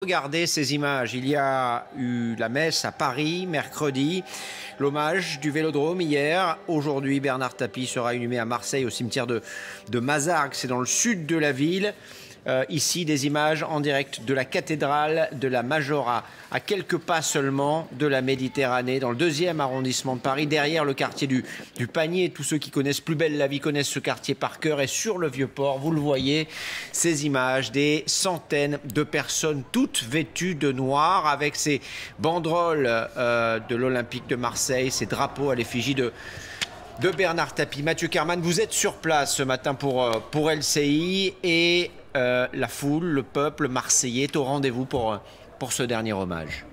Regardez ces images, il y a eu la messe à Paris mercredi, l'hommage du Vélodrome hier. Aujourd'hui, Bernard Tapie sera inhumé à Marseille au cimetière de Mazargues, c'est dans le sud de la ville. Ici, des images en direct de la cathédrale de la Majora, à quelques pas seulement de la Méditerranée, dans le 2e arrondissement de Paris, derrière le quartier du Panier. Tous ceux qui connaissent Plus belle la vie connaissent ce quartier par cœur. Et sur le Vieux-Port, vous le voyez, ces images, des centaines de personnes, toutes vêtues de noir, avec ces banderoles de l'Olympique de Marseille, ces drapeaux à l'effigie de Bernard Tapie. Mathieu Kerman, vous êtes sur place ce matin pour LCI et la foule, le peuple marseillais est au rendez-vous pour ce dernier hommage.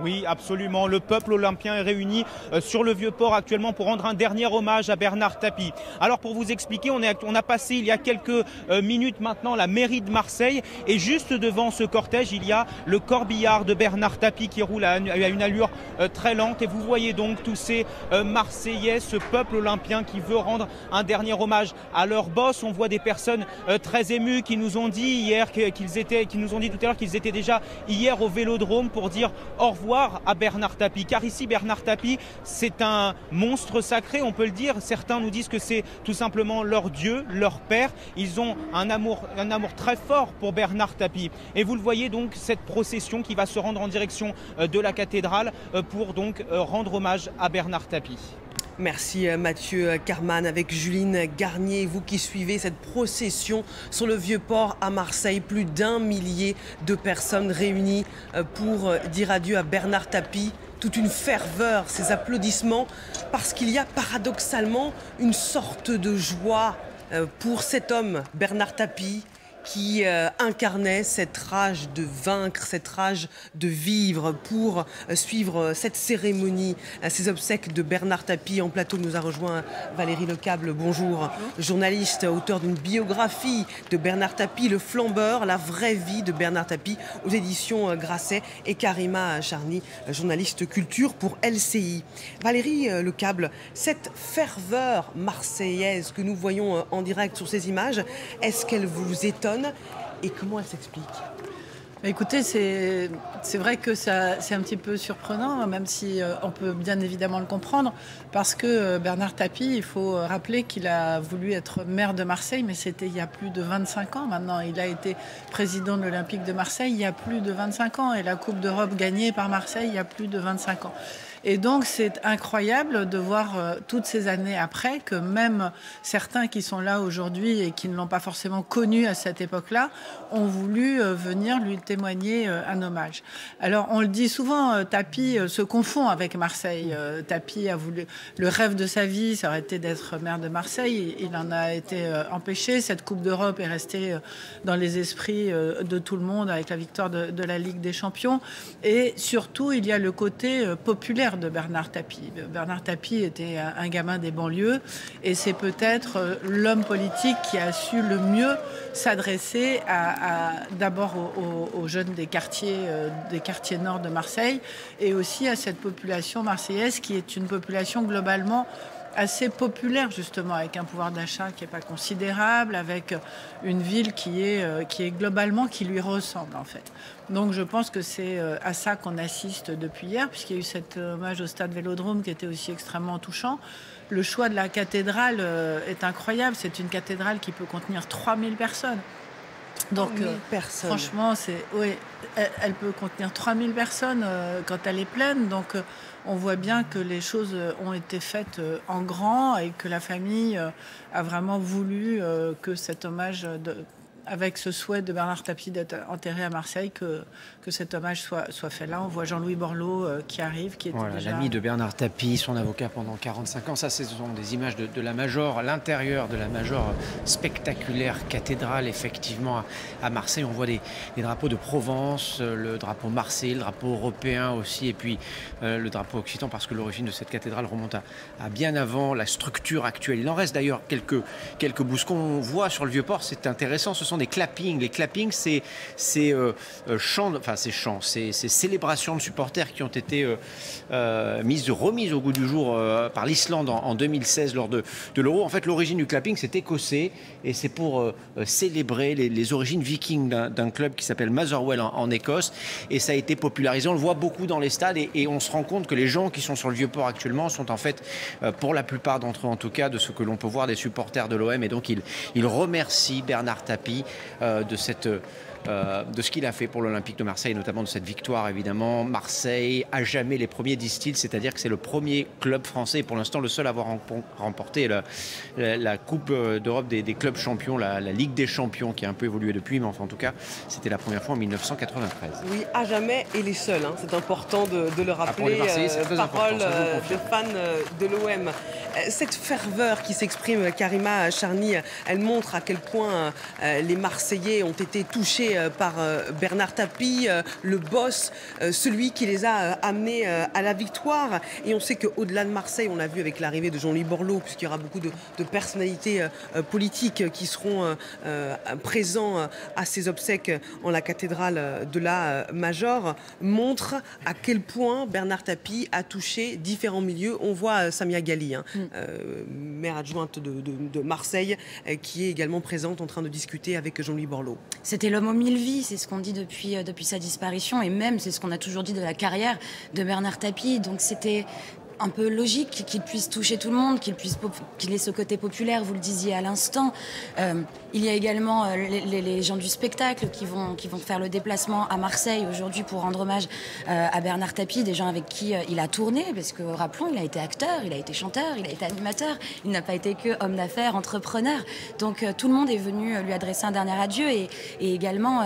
Oui, absolument. Le peuple olympien est réuni sur le Vieux-Port actuellement pour rendre un dernier hommage à Bernard Tapie. Alors pour vous expliquer, on a passé il y a quelques minutes maintenant la mairie de Marseille et juste devant ce cortège, il y a le corbillard de Bernard Tapie qui roule à une allure très lente. Et vous voyez donc tous ces Marseillais, ce peuple olympien qui veut rendre un dernier hommage à leur boss. On voit des personnes très émues qui nous ont dit hier qui nous ont dit tout à l'heure qu'ils étaient déjà hier au Vélodrome pour dire au revoir à Bernard Tapie, car ici Bernard Tapie c'est un monstre sacré, on peut le dire. Certains nous disent que c'est tout simplement leur Dieu, leur père. Ils ont un amour très fort pour Bernard Tapie. Et vous le voyez donc, cette procession qui va se rendre en direction de la cathédrale pour donc rendre hommage à Bernard Tapie. Merci Mathieu Kerman avec Juline Garnier. Vous qui suivez cette procession sur le Vieux-Port à Marseille, plus d'1 millier de personnes réunies pour dire adieu à Bernard Tapie. Toute une ferveur, ces applaudissements, parce qu'il y a paradoxalement une sorte de joie pour cet homme, Bernard Tapie, qui incarnait cette rage de vaincre, cette rage de vivre. Pour suivre cette cérémonie, ces obsèques de Bernard Tapie, en plateau nous a rejoint Valérie Lecable, bonjour. Journaliste, auteur d'une biographie de Bernard Tapie, Le Flambeur, la vraie vie de Bernard Tapie, aux éditions Grasset, et Karima Charny, journaliste culture pour LCI. Valérie Lecable, cette ferveur marseillaise que nous voyons en direct sur ces images, est-ce qu'elle vous étonne? Et comment elle s'explique? Écoutez, c'est vrai que c'est un petit peu surprenant, même si on peut bien évidemment le comprendre, parce que Bernard Tapie, il faut rappeler qu'il a voulu être maire de Marseille, mais c'était il y a plus de 25 ans maintenant. Il a été président de l'Olympique de Marseille il y a plus de 25 ans, et la Coupe d'Europe gagnée par Marseille il y a plus de 25 ans. Et donc c'est incroyable de voir toutes ces années après que même certains qui sont là aujourd'hui et qui ne l'ont pas forcément connu à cette époque-là ont voulu venir lui témoigner un hommage. Alors on le dit souvent, Tapie se confond avec Marseille. Tapie a voulu, le rêve de sa vie, ça aurait été d'être maire de Marseille. Il en a été empêché. Cette Coupe d'Europe est restée dans les esprits de tout le monde avec la victoire de la Ligue des Champions. Et surtout, il y a le côté populaire de Bernard Tapie. Bernard Tapie était un gamin des banlieues et c'est peut-être l'homme politique qui a su le mieux s'adresser d'abord aux jeunes des quartiers nord de Marseille et aussi à cette population marseillaise qui est une population globalement assez populaire, justement, avec un pouvoir d'achat qui n'est pas considérable, avec une ville qui est globalement, qui lui ressemble en fait. Donc je pense que c'est à ça qu'on assiste depuis hier, puisqu'il y a eu cet hommage au stade Vélodrome qui était aussi extrêmement touchant. Le choix de la cathédrale est incroyable. C'est une cathédrale qui peut contenir 3000 personnes. Donc, franchement, elle peut contenir 3000 personnes quand elle est pleine. Donc, on voit bien que les choses ont été faites en grand et que la famille a vraiment voulu que cet hommage, avec ce souhait de Bernard Tapie d'être enterré à Marseille, que cet hommage soit fait là. On voit Jean-Louis Borloo qui arrive, qui était déjà... L'ami de Bernard Tapie, son avocat pendant 45 ans. Ça, ce sont des images de la Major, l'intérieur de la Major, spectaculaire cathédrale, effectivement, à Marseille. On voit des drapeaux de Provence, le drapeau marseillais, le drapeau européen aussi, et puis le drapeau occitan, parce que l'origine de cette cathédrale remonte à bien avant la structure actuelle. Il en reste d'ailleurs quelques bouts. Ce qu'on voit sur le Vieux-Port, c'est intéressant. Ce sont sont des clappings. Les clappings, c'est célébrations de supporters qui ont été remises au goût du jour par l'Islande en 2016 lors de l'Euro. En fait, l'origine du clapping, c'est écossais et c'est pour célébrer les origines vikings d'un club qui s'appelle Motherwell en Écosse. Et ça a été popularisé. On le voit beaucoup dans les stades et on se rend compte que les gens qui sont sur le Vieux-Port actuellement sont en fait, pour la plupart d'entre eux en tout cas, de ce que l'on peut voir des supporters de l'OM. Et donc, ils remercient Bernard Tapie de ce qu'il a fait pour l'Olympique de Marseille, notamment de cette victoire évidemment. Marseille, à jamais les premiers, disent-ils, c'est-à-dire que c'est le premier club français, pour l'instant le seul à avoir remporté la Coupe d'Europe des clubs champions, la Ligue des champions qui a un peu évolué depuis, mais enfin en tout cas c'était la première fois en 1993. Oui, à jamais et les seuls, hein. C'est important de le rappeler, parole de fans de l'OM. Cette ferveur qui s'exprime, Karima Charny, elle montre à quel point les Marseillais ont été touchés par Bernard Tapie, le boss, celui qui les a amenés à la victoire. Et on sait qu'au-delà de Marseille, on l'a vu avec l'arrivée de Jean-Louis Borloo, puisqu'il y aura beaucoup de personnalités politiques qui seront présents à ces obsèques en la cathédrale de la Major, montre à quel point Bernard Tapie a touché différents milieux. On voit Samia Ghali, maire adjointe de Marseille, qui est également présente en train de discuter avec Jean-Louis Borloo. C'était l'homme aux 1000 vies, c'est ce qu'on dit depuis sa disparition, et même c'est ce qu'on a toujours dit de la carrière de Bernard Tapie. Donc c'était un peu logique qu'il puisse toucher tout le monde, qu'il ait ce côté populaire, vous le disiez à l'instant. Il y a également les gens du spectacle qui vont faire le déplacement à Marseille aujourd'hui pour rendre hommage à Bernard Tapie, des gens avec qui il a tourné, parce que rappelons, il a été acteur, il a été chanteur, il a été animateur, il n'a pas été que homme d'affaires, entrepreneur. Donc tout le monde est venu lui adresser un dernier adieu et également,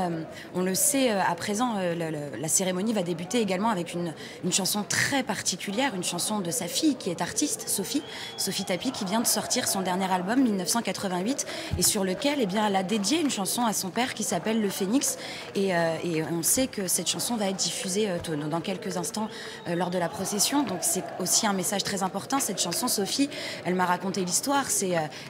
on le sait à présent, la cérémonie va débuter également avec une chanson très particulière, une chanson de sa fille qui est artiste, Sophie Tapie, qui vient de sortir son dernier album 1988 et sur lequel elle a dédié une chanson à son père qui s'appelle Le Phénix et on sait que cette chanson va être diffusée dans quelques instants lors de la procession, donc c'est aussi un message très important. Cette chanson, Sophie, elle m'a raconté l'histoire,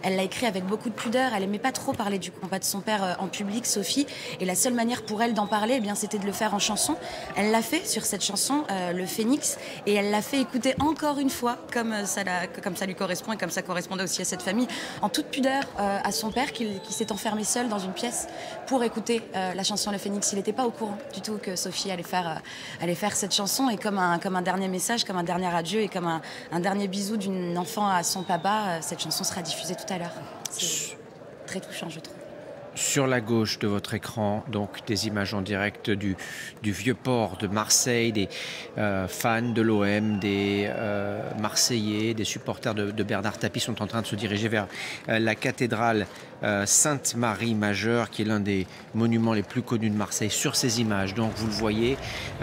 elle l'a écrite avec beaucoup de pudeur, elle aimait pas trop parler du combat de son père en public, Sophie, et la seule manière pour elle d'en parler, c'était de le faire en chanson. Elle l'a fait sur cette chanson, Le Phénix, et elle l'a fait écouter encore une fois, comme ça lui correspond et comme ça correspondait aussi à cette famille, en toute pudeur à son père qui s'est enfermé seul dans une pièce pour écouter la chanson Le Phénix. Il n'était pas au courant du tout que Sophie allait faire cette chanson, et comme un dernier message, comme un dernier adieu et comme un dernier bisou d'une enfant à son papa, cette chanson sera diffusée tout à l'heure. C'est très touchant, je trouve. Sur la gauche de votre écran, donc des images en direct du Vieux-Port de Marseille, des fans de l'OM, des Marseillais, des supporters de Bernard Tapie sont en train de se diriger vers la cathédrale Sainte-Marie Majeure, qui est l'un des monuments les plus connus de Marseille. Sur ces images, donc vous le voyez,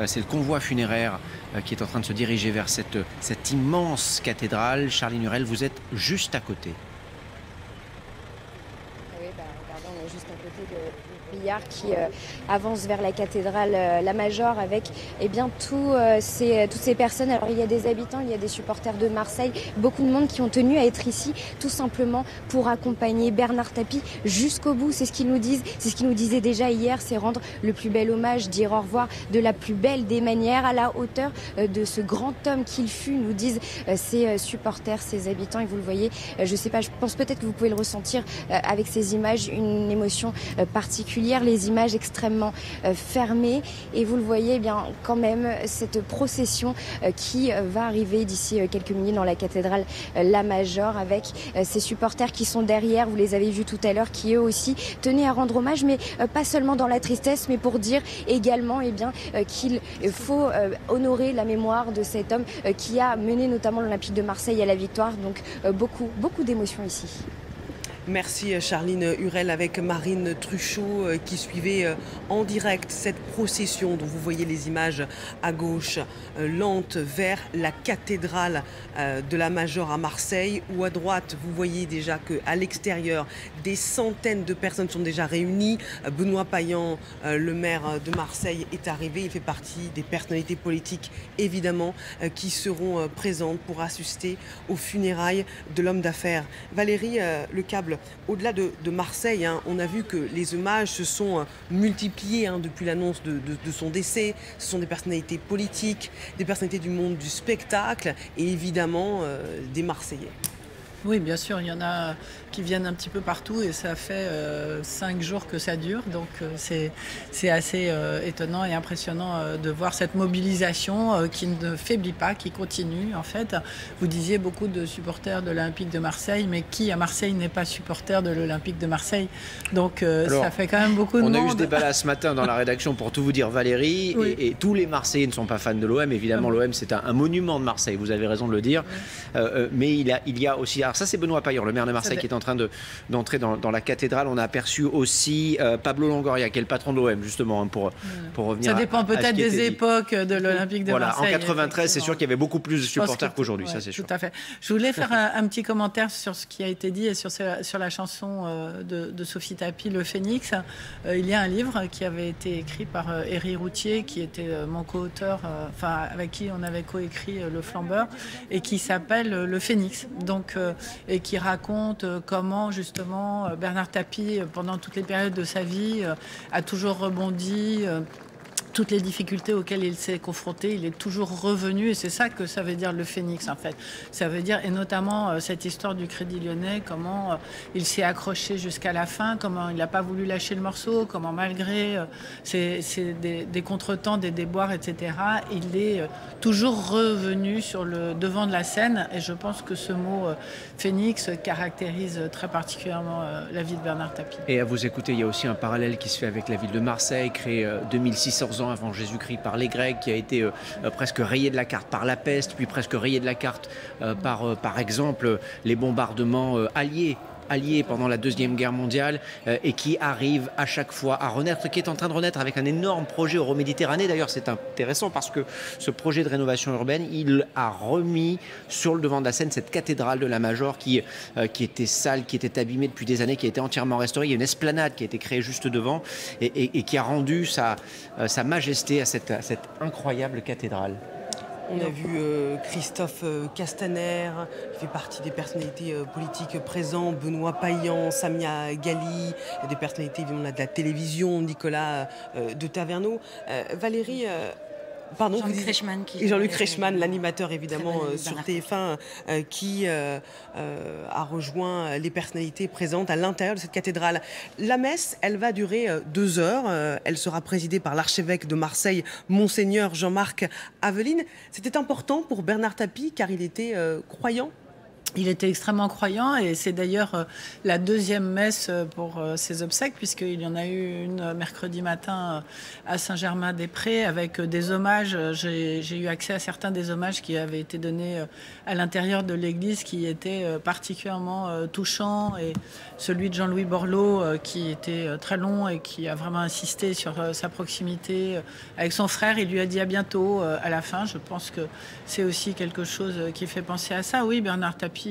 c'est le convoi funéraire qui est en train de se diriger vers cette immense cathédrale. Charline Hurel, vous êtes juste à côté. Juste à côté de Billard qui avance vers la cathédrale La Major avec toutes ces personnes. Alors il y a des habitants, il y a des supporters de Marseille, beaucoup de monde qui ont tenu à être ici tout simplement pour accompagner Bernard Tapie jusqu'au bout. C'est ce qu'ils nous disent, c'est ce qu'ils nous disaient déjà hier, c'est rendre le plus bel hommage, dire au revoir de la plus belle des manières, à la hauteur de ce grand homme qu'il fut, nous disent ces supporters, ces habitants. Et vous le voyez, je sais pas, je pense peut-être que vous pouvez le ressentir avec ces images, une émotion particulière, les images extrêmement fermées, et vous le voyez quand même cette procession qui va arriver d'ici quelques minutes dans la cathédrale La Major avec ces supporters qui sont derrière, vous les avez vus tout à l'heure, qui eux aussi tenaient à rendre hommage, mais pas seulement dans la tristesse, mais pour dire également qu'il faut honorer la mémoire de cet homme qui a mené notamment l'Olympique de Marseille à la victoire. Donc beaucoup d'émotions ici. Merci Charline Hurel avec Marine Truchot qui suivait en direct cette procession dont vous voyez les images à gauche, lente vers la cathédrale de la Major à Marseille, où à droite vous voyez déjà qu'à l'extérieur des centaines de personnes sont déjà réunies. Benoît Payan, le maire de Marseille, est arrivé, il fait partie des personnalités politiques évidemment qui seront présentes pour assister aux funérailles de l'homme d'affaires. Valérie Le Câble, incroyable. Au-delà de Marseille, hein, on a vu que les hommages se sont multipliés depuis l'annonce de son décès. Ce sont des personnalités politiques, des personnalités du monde du spectacle et évidemment des Marseillais. Oui, bien sûr, il y en a qui viennent un petit peu partout et ça fait 5 jours que ça dure. Donc c'est assez étonnant et impressionnant de voir cette mobilisation qui ne faiblit pas, qui continue en fait. Vous disiez beaucoup de supporters de l'Olympique de Marseille, mais qui à Marseille n'est pas supporter de l'Olympique de Marseille? Donc alors, ça fait quand même beaucoup de monde. On a eu ce débat là ce matin dans la rédaction pour tout vous dire, Valérie, oui. et tous les Marseillais ne sont pas fans de l'OM. Évidemment, l'OM c'est un monument de Marseille, vous avez raison de le dire. Oui. Mais il y a aussi... Alors ça c'est Benoît Payan, le maire de Marseille, qui est en train d'entrer dans la cathédrale. On a aperçu aussi Pablo Longoria, qui est le patron de l'OM, justement, pour revenir. Ça dépend peut-être des époques de l'Olympique de Marseille. Voilà, en 93, c'est sûr qu'il y avait beaucoup plus de supporters qu'aujourd'hui, ça c'est sûr. Tout à fait. Je voulais faire un petit commentaire sur ce qui a été dit et sur la chanson de Sophie Tapie, Le Phénix. Il y a un livre qui avait été écrit par Éric Routier, qui était mon co-auteur, avec qui on avait coécrit Le Flambeur, et qui s'appelle Le Phénix. Donc, et qui raconte comment justement Bernard Tapie, pendant toutes les périodes de sa vie, a toujours rebondi. Toutes les difficultés auxquelles il s'est confronté, il est toujours revenu, et c'est ça que ça veut dire le phénix en fait. Ça veut dire, et notamment cette histoire du Crédit Lyonnais, comment il s'est accroché jusqu'à la fin, comment il n'a pas voulu lâcher le morceau, comment malgré des contretemps, des déboires, etc., il est toujours revenu sur le devant de la scène, et je pense que ce mot phénix caractérise très particulièrement la vie de Bernard Tapie. Et à vous écouter, il y a aussi un parallèle qui se fait avec la ville de Marseille, créée 2600 ans avant Jésus-Christ par les Grecs, qui a été presque rayé de la carte par la peste, puis presque rayé de la carte par exemple les bombardements alliés pendant la Deuxième Guerre mondiale, et qui arrive à chaque fois à renaître, qui est en train de renaître avec un énorme projet Euroméditerranée. D'ailleurs, c'est intéressant parce que ce projet de rénovation urbaine, il a remis sur le devant de la scène cette cathédrale de la Major qui était sale, qui était abîmée depuis des années, qui a été entièrement restaurée. Il y a une esplanade qui a été créée juste devant et qui a rendu sa majesté à cette incroyable cathédrale. On a vu Christophe Castaner, qui fait partie des personnalités politiques présentes, Benoît Payan, Samia Ghali, des personnalités évidemment de la télévision, Nicolas de Taverneau. Valérie... Pardon, Jean-Luc Reichmann. Jean-Luc Reichmann, l'animateur évidemment sur TF1, qui a rejoint les personnalités présentes à l'intérieur de cette cathédrale. La messe, elle va durer 2 heures. Elle sera présidée par l'archevêque de Marseille, Monseigneur Jean-Marc Aveline. C'était important pour Bernard Tapie car il était croyant. Il était extrêmement croyant, et c'est d'ailleurs la 2e messe pour ses obsèques, puisqu'il y en a eu une mercredi matin à Saint-Germain-des-Prés avec des hommages. J'ai eu accès à certains des hommages qui avaient été donnés à l'intérieur de l'église, qui étaient particulièrement touchants, et celui de Jean-Louis Borloo qui était très long et qui a vraiment insisté sur sa proximité avec son frère. Il lui a dit à bientôt à la fin. Je pense que c'est aussi quelque chose qui fait penser à ça. Oui, Bernard Tapie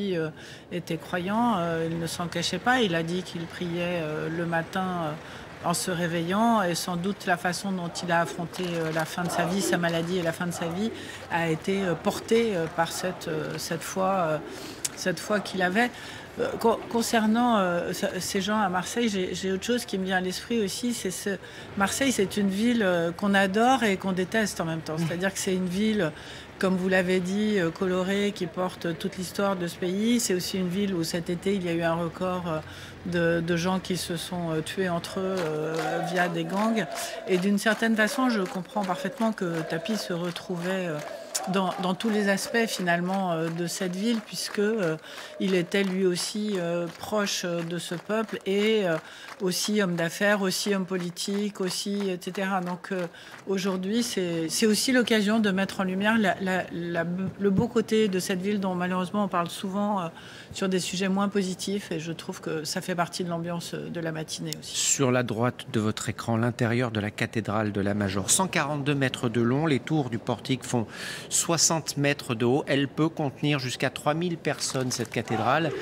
était croyant, il ne s'en cachait pas, il a dit qu'il priait le matin en se réveillant, et sans doute la façon dont il a affronté la fin de sa vie, sa maladie et la fin de sa vie a été portée par cette foi qu'il avait. Concernant ces gens à Marseille, j'ai autre chose qui me vient à l'esprit aussi. Marseille, c'est une ville qu'on adore et qu'on déteste en même temps. C'est-à-dire que c'est une ville, comme vous l'avez dit, colorée, qui porte toute l'histoire de ce pays. C'est aussi une ville où cet été, il y a eu un record de gens qui se sont tués entre eux via des gangs. Et d'une certaine façon, je comprends parfaitement que Tapie se retrouvait dans tous les aspects finalement de cette ville, puisque il était lui aussi proche de ce peuple, et aussi homme d'affaires, aussi homme politique, aussi etc. Donc aujourd'hui, c'est aussi l'occasion de mettre en lumière le beau côté de cette ville, dont malheureusement on parle souvent sur des sujets moins positifs, et je trouve que ça fait partie de l'ambiance de la matinée aussi. Sur la droite de votre écran, l'intérieur de la cathédrale de la Major, 142 mètres de long, les tours du portique font 60 mètres de haut. Elle peut contenir jusqu'à 3000 personnes, cette cathédrale.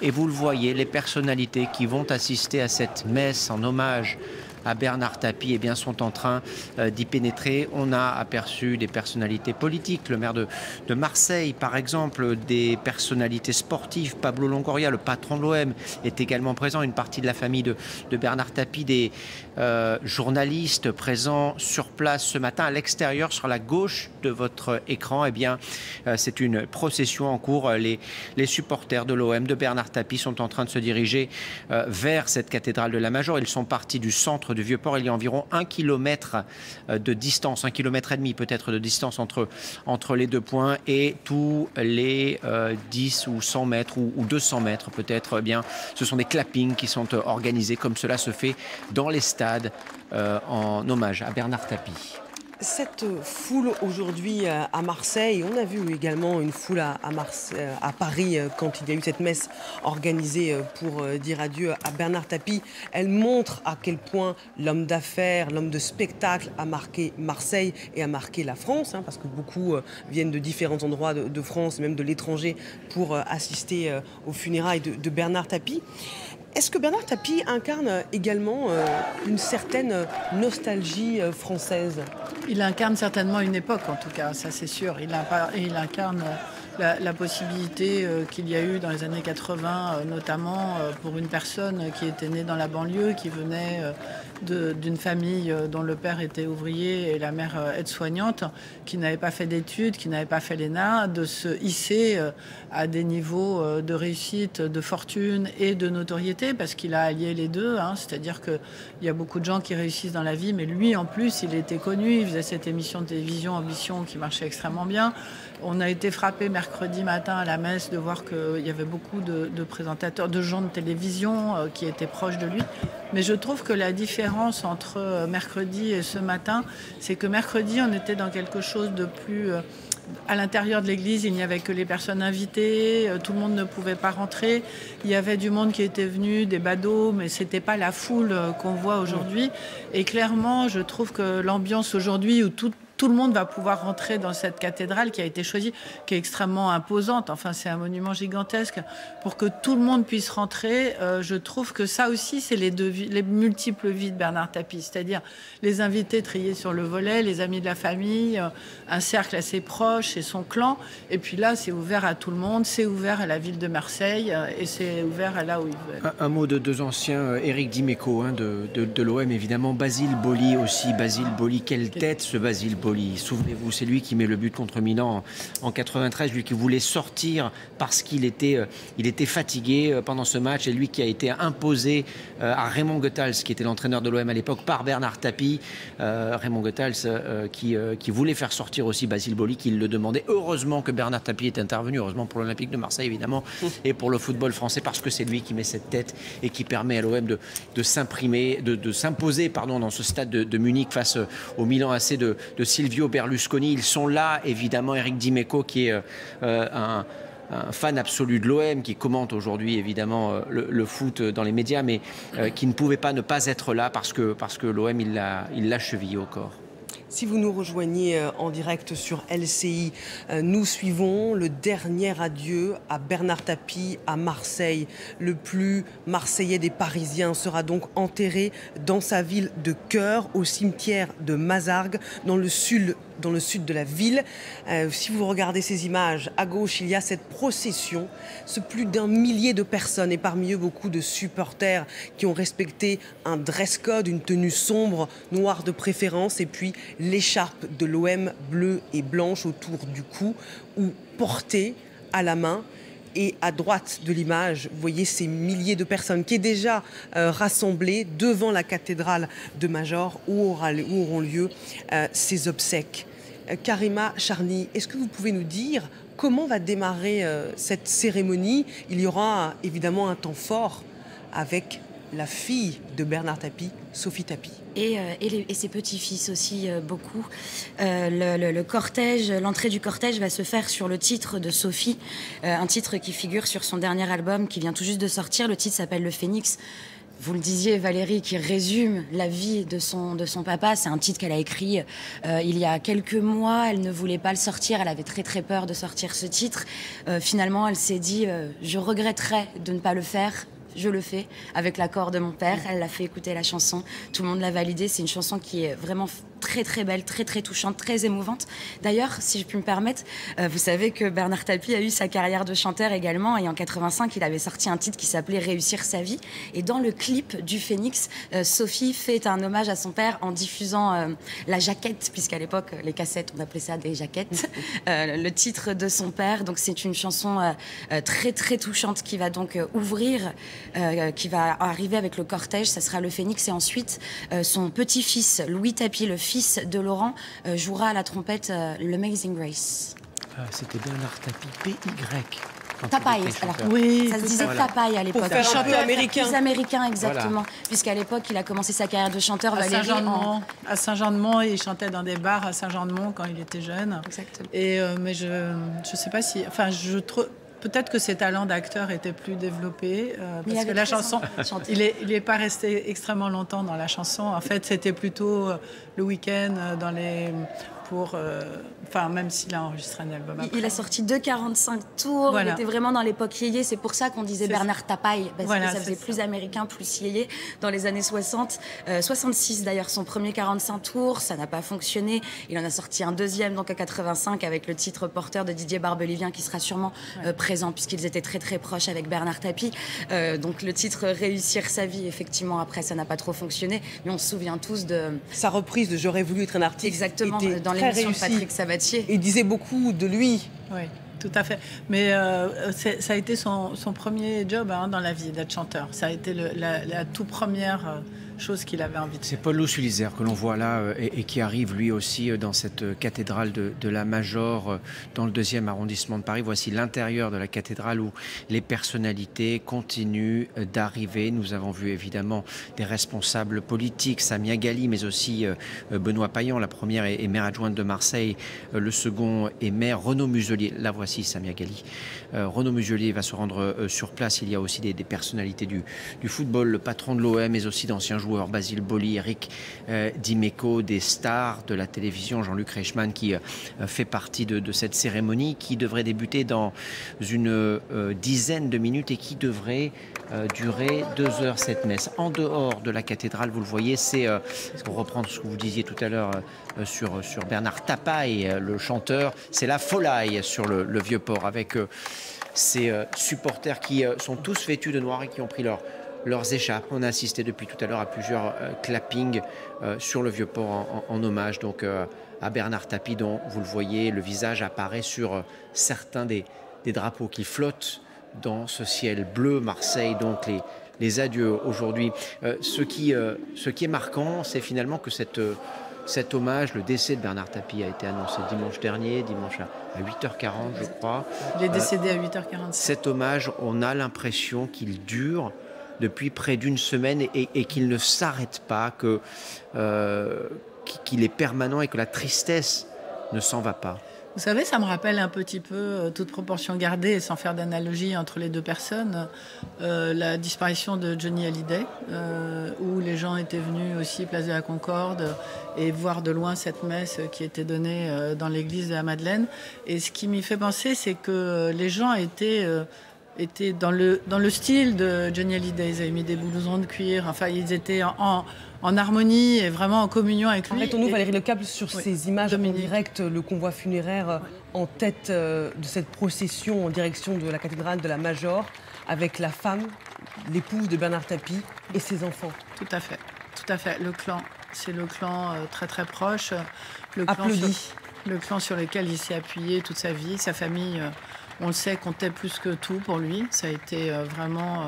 Et vous le voyez, les personnalités qui vont assister à cette messe en hommage à Bernard Tapie, eh bien, sont en train d'y pénétrer. On a aperçu des personnalités politiques, le maire de Marseille, par exemple, des personnalités sportives. Pablo Longoria, le patron de l'OM, est également présent. Une partie de la famille de Bernard Tapie, des journalistes présents sur place ce matin. À l'extérieur, sur la gauche de votre écran, eh bien, c'est une procession en cours. Les supporters de l'OM, de Bernard Tapie, sont en train de se diriger vers cette cathédrale de la Major. Ils sont partis du centre du Vieux-Port. Il y a environ 1 kilomètre de distance, 1,5 kilomètre peut-être de distance entre les deux points, et tous les 10 ou 100 mètres ou 200 mètres peut-être, eh bien, ce sont des clappings qui sont organisés comme cela se fait dans les stades en hommage à Bernard Tapie. Cette foule aujourd'hui à Marseille, on a vu également une foule à Paris quand il y a eu cette messe organisée pour dire adieu à Bernard Tapie. Elle montre à quel point l'homme d'affaires, l'homme de spectacle a marqué Marseille et a marqué la France, parce que beaucoup viennent de différents endroits de France, même de l'étranger, pour assister aux funérailles de Bernard Tapie. Est-ce que Bernard Tapie incarne également une certaine nostalgie française ? Il incarne certainement une époque, en tout cas, ça c'est sûr. Il incarne la possibilité qu'il y a eu dans les années 80, notamment pour une personne qui était née dans la banlieue, qui venait d'une famille dont le père était ouvrier et la mère aide-soignante, qui n'avait pas fait d'études, qui n'avait pas fait l'ENA, de se hisser à des niveaux de réussite, de fortune et de notoriété, parce qu'il a allié les deux. C'est-à-dire qu'il y a beaucoup de gens qui réussissent dans la vie, mais lui, en plus, il était connu. Il faisait cette émission de télévision Ambition qui marchait extrêmement bien. On a été frappé mercredi matin à la messe de voir qu'il y avait beaucoup de présentateurs, de gens de télévision qui étaient proches de lui. Mais je trouve que la différence entre mercredi et ce matin, c'est que mercredi, on était dans quelque chose de plus... À l'intérieur de l'église, il n'y avait que les personnes invitées, tout le monde ne pouvait pas rentrer. Il y avait du monde qui était venu, des badauds, mais ce n'était pas la foule qu'on voit aujourd'hui. Et clairement, je trouve que l'ambiance aujourd'hui, où tout le monde va pouvoir rentrer dans cette cathédrale qui a été choisie, qui est extrêmement imposante. Enfin, c'est un monument gigantesque. Pour que tout le monde puisse rentrer, je trouve que ça aussi, c'est les multiples vies de Bernard Tapie. C'est-à-dire les invités triés sur le volet, les amis de la famille, un cercle assez proche et son clan. Et puis là, c'est ouvert à tout le monde. C'est ouvert à la ville de Marseille et c'est ouvert à là où il veut. Un mot de deux anciens, Éric Dimeco de l'OM, évidemment. Basile Boli aussi. Basile Boli, quelle tête ce Basile Boli. Souvenez-vous, c'est lui qui met le but contre Milan en 93, lui qui voulait sortir parce qu'il était fatigué pendant ce match, et lui qui a été imposé à Raymond Goethals, qui était l'entraîneur de l'OM à l'époque, par Bernard Tapie. Raymond Goethals qui voulait faire sortir aussi Basile Boli, qui le demandait. Heureusement que Bernard Tapie est intervenu, heureusement pour l'Olympique de Marseille évidemment, et pour le football français, parce que c'est lui qui met cette tête et qui permet à l'OM de s'imposer dans ce stade de Munich face au Milan AC de Silvio Berlusconi. Ils sont là, évidemment, Éric Dimeco, qui est un fan absolu de l'OM, qui commente aujourd'hui évidemment le foot dans les médias, mais qui ne pouvait pas ne pas être là parce que l'OM, il l'a chevillé au corps. Si vous nous rejoignez en direct sur LCI, nous suivons le dernier adieu à Bernard Tapie à Marseille. Le plus marseillais des Parisiens sera donc enterré dans sa ville de cœur, au cimetière de Mazargues, dans le sud de la ville. Si vous regardez ces images, à gauche, il y a cette procession, ce plus d'1 millier de personnes, et parmi eux beaucoup de supporters qui ont respecté un dress code, une tenue sombre, noire de préférence, et puis l'écharpe de l'OM bleue et blanche autour du cou, ou portée à la main. Et à droite de l'image, vous voyez ces milliers de personnes qui est déjà rassemblées devant la cathédrale de Major où auront lieu ces obsèques. Karima Charny, est-ce que vous pouvez nous dire comment va démarrer cette cérémonie? Il y aura évidemment un temps fort avec la fille de Bernard Tapie, Sophie Tapie. Et ses petits-fils aussi, beaucoup. Le cortège, l'entrée du cortège va se faire sur le titre de Sophie, un titre qui figure sur son dernier album qui vient tout juste de sortir. Le titre s'appelle Le Phénix. Vous le disiez, Valérie, qui résume la vie de son papa. C'est un titre qu'elle a écrit il y a quelques mois. Elle ne voulait pas le sortir. Elle avait très très peur de sortir ce titre. Finalement, elle s'est dit je regretterais de ne pas le faire. je le fais avec l'accord de mon père. Elle l'a fait écouter la chanson, tout le monde l'a validée. C'est une chanson qui est vraiment très très belle, très très touchante, très émouvante. D'ailleurs, si je puis me permettre, vous savez que Bernard Tapie a eu sa carrière de chanteur également, et en 85, il avait sorti un titre qui s'appelait Réussir sa vie. Et dans le clip du Phénix, Sophie fait un hommage à son père en diffusant la jaquette, puisqu'à l'époque, les cassettes, on appelait ça des jaquettes, le titre de son père. Donc c'est une chanson très très touchante qui va donc ouvrir, qui va arriver avec le cortège. Ça sera le Phénix, et ensuite son petit-fils Louis Tapie, le fils de Laurent, jouera à la trompette l'Amazing Grace. C'était Bernard Tapie, PY. Tapaille, alors Oui, ça se disait Tapaille à l'époque. Pour faire chanter américain. Plus américain, exactement. Puisqu'à l'époque, il a commencé sa carrière de chanteur à Saint-Jean-de-Mont. À Saint-Jean-de-Mont, il chantait dans des bars à Saint-Jean-de-Mont quand il était jeune. Exactement. Et mais je sais pas si, enfin, je trouve. Peut-être que ses talents d'acteur étaient plus développés, parce que la chanson, il est pas resté extrêmement longtemps dans la chanson. En fait, c'était après, le week-end enfin, même s'il a enregistré un album après. Il a sorti 2,45 tours, voilà. Il était vraiment dans l'époque yéyé, c'est pour ça qu'on disait Bernard Tapaille, parce que ça faisait plus américain, plus yéyé dans les années 60. 66 d'ailleurs, son premier 45 tours, ça n'a pas fonctionné. Il en a sorti un deuxième, donc à 85, avec le titre Porteur de Didier Barbelivien, qui sera sûrement présent, puisqu'ils étaient très très proches avec Bernard Tapie. Donc le titre Réussir sa vie, effectivement, après ça n'a pas trop fonctionné, mais on se souvient tous de... Sa reprise de J'aurais voulu être un artiste. Exactement, dans l'émission de Patrick Sabatier. Il disait beaucoup de lui. Oui, tout à fait. Mais ça a été son premier job dans la vie, d'être chanteur. Ça a été la toute première chose qu'il avait envie de faire. C'est Paul Louis-Sullizer que l'on voit là et qui arrive lui aussi dans cette cathédrale de la Major dans le 2e arrondissement de Paris. Voici l'intérieur de la cathédrale où les personnalités continuent d'arriver. Nous avons vu évidemment des responsables politiques, Samia Ghali, mais aussi Benoît Payan. La première est maire adjointe de Marseille, le second est maire. Renaud Muselier, la voici Samia Ghali. Renaud Muselier va se rendre sur place. Il y a aussi des personnalités du football, le patron de l'OM, mais aussi d'anciens joueurs, Basile Boli, Eric Dimeco, des stars de la télévision, Jean-Luc Reichmann, qui fait partie de cette cérémonie qui devrait débuter dans une dizaine de minutes et qui devrait durer 2 heures, cette messe. En dehors de la cathédrale, vous le voyez, c'est, pour reprendre ce que vous disiez tout à l'heure sur Bernard Tapaille, le chanteur, c'est la folie sur le Vieux-Port, avec ces supporters qui sont tous vêtus de noir et qui ont pris leurs échappes. On a assisté depuis tout à l'heure à plusieurs clappings sur le Vieux-Port en hommage donc à Bernard Tapie, dont vous le voyez, le visage apparaît sur certains des drapeaux qui flottent dans ce ciel bleu. Marseille, donc les adieux aujourd'hui. Ce qui est marquant, c'est finalement que cet hommage, le décès de Bernard Tapie a été annoncé dimanche dernier, dimanche à 8h40 je crois. Il est décédé à 8h40. Cet hommage, on a l'impression qu'il dure depuis près d'une semaine et qu'il ne s'arrête pas, qu'il est permanent et que la tristesse ne s'en va pas. Vous savez, ça me rappelle un petit peu, toute proportion gardée, et sans faire d'analogie entre les deux personnes, la disparition de Johnny Hallyday, où les gens étaient venus aussi place de la Concorde et voir de loin cette messe qui était donnée dans l'église de la Madeleine. Et ce qui m'y fait penser, c'est que les gens étaient dans le style de Johnny Hallyday. Ils avaient mis des blousons de cuir, enfin ils étaient en harmonie et vraiment en communion avec lui. Arrêtons-nous, Valérie Lecable, sur ces images en direct, le convoi funéraire en tête de cette procession en direction de la cathédrale de la Major, avec la femme, l'épouse de Bernard Tapie et ses enfants. Tout à fait, tout à fait. Le clan, c'est le clan très très proche. Le clan sur lequel il s'est appuyé toute sa vie. Sa famille, on le sait, comptait plus que tout pour lui. Ça a été vraiment